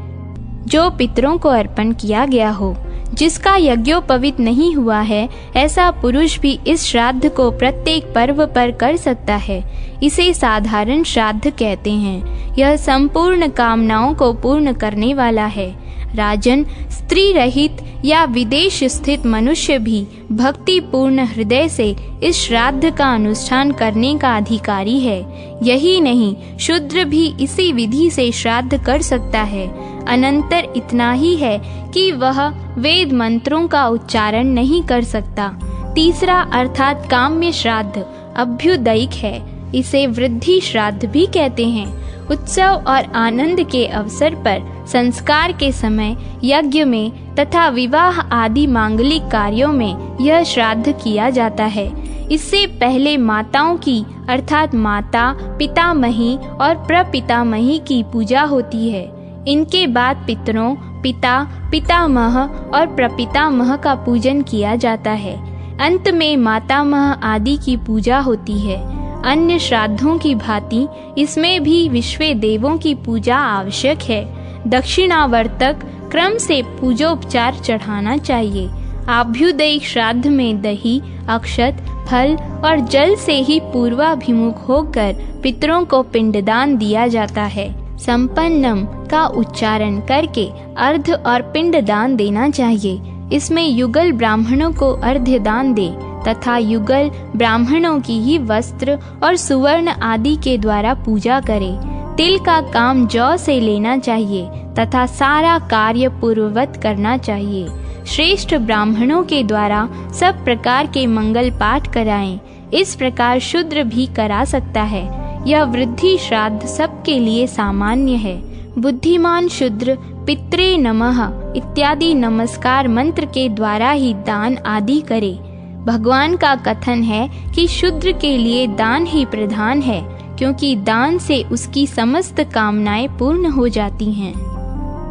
जो पितरों को अर्पण किया गया हो। जिसका यज्ञोपवीत नहीं हुआ है ऐसा पुरुष भी इस श्राद्ध को प्रत्येक पर्व पर कर सकता है। इसे साधारण श्राद्ध कहते हैं। यह संपूर्ण कामनाओं को पूर्ण करने वाला है। राजन, स्त्री रहित या विदेश स्थित मनुष्य भी भक्ति पूर्ण हृदय से इस श्राद्ध का अनुष्ठान करने का अधिकारी है। यही नहीं, शूद्र भी इसी विधि से श्राद्ध कर सकता है। अनंतर इतना ही है कि वह वेद मंत्रों का उच्चारण नहीं कर सकता। तीसरा अर्थात काम्य श्राद्ध अभ्युदयिक है। इसे वृद्धि श्राद्ध भी कहते हैं। उत्सव और आनंद के अवसर पर, संस्कार के समय, यज्ञ में तथा विवाह आदि मांगलिक कार्यों में यह श्राद्ध किया जाता है। इससे पहले माताओं की अर्थात माता, पितामही और प्रपितामही की पूजा होती है। इनके बाद पितरों, पिता, पितामह और प्रपितामह का पूजन किया जाता है। अंत में मातामह आदि की पूजा होती है। अन्य श्राद्धों की भांति इसमें भी विश्व देवों की पूजा आवश्यक है। दक्षिणावर्तक क्रम से पूजोपचार चढ़ाना चाहिए। आभ्युदयिक श्राद्ध में दही, अक्षत, फल और जल से ही पूर्वाभिमुख होकर पितरों को पिंडदान दिया जाता है। संपन्नम का उच्चारण करके अर्ध और पिंडदान देना चाहिए। इसमें युगल ब्राह्मणों को अर्घ्य दान दे तथा युगल ब्राह्मणों की ही वस्त्र और सुवर्ण आदि के द्वारा पूजा करे। तिल का काम जौ से लेना चाहिए तथा सारा कार्य पूर्ववत करना चाहिए। श्रेष्ठ ब्राह्मणों के द्वारा सब प्रकार के मंगल पाठ कराएं। इस प्रकार शूद्र भी करा सकता है। यह वृद्धि श्राद्ध सबके लिए सामान्य है। बुद्धिमान शूद्र पित्रे नमः इत्यादि नमस्कार मंत्र के द्वारा ही दान आदि करे। भगवान का कथन है कि शूद्र के लिए दान ही प्रधान है, क्योंकि दान से उसकी समस्त कामनाएं पूर्ण हो जाती हैं।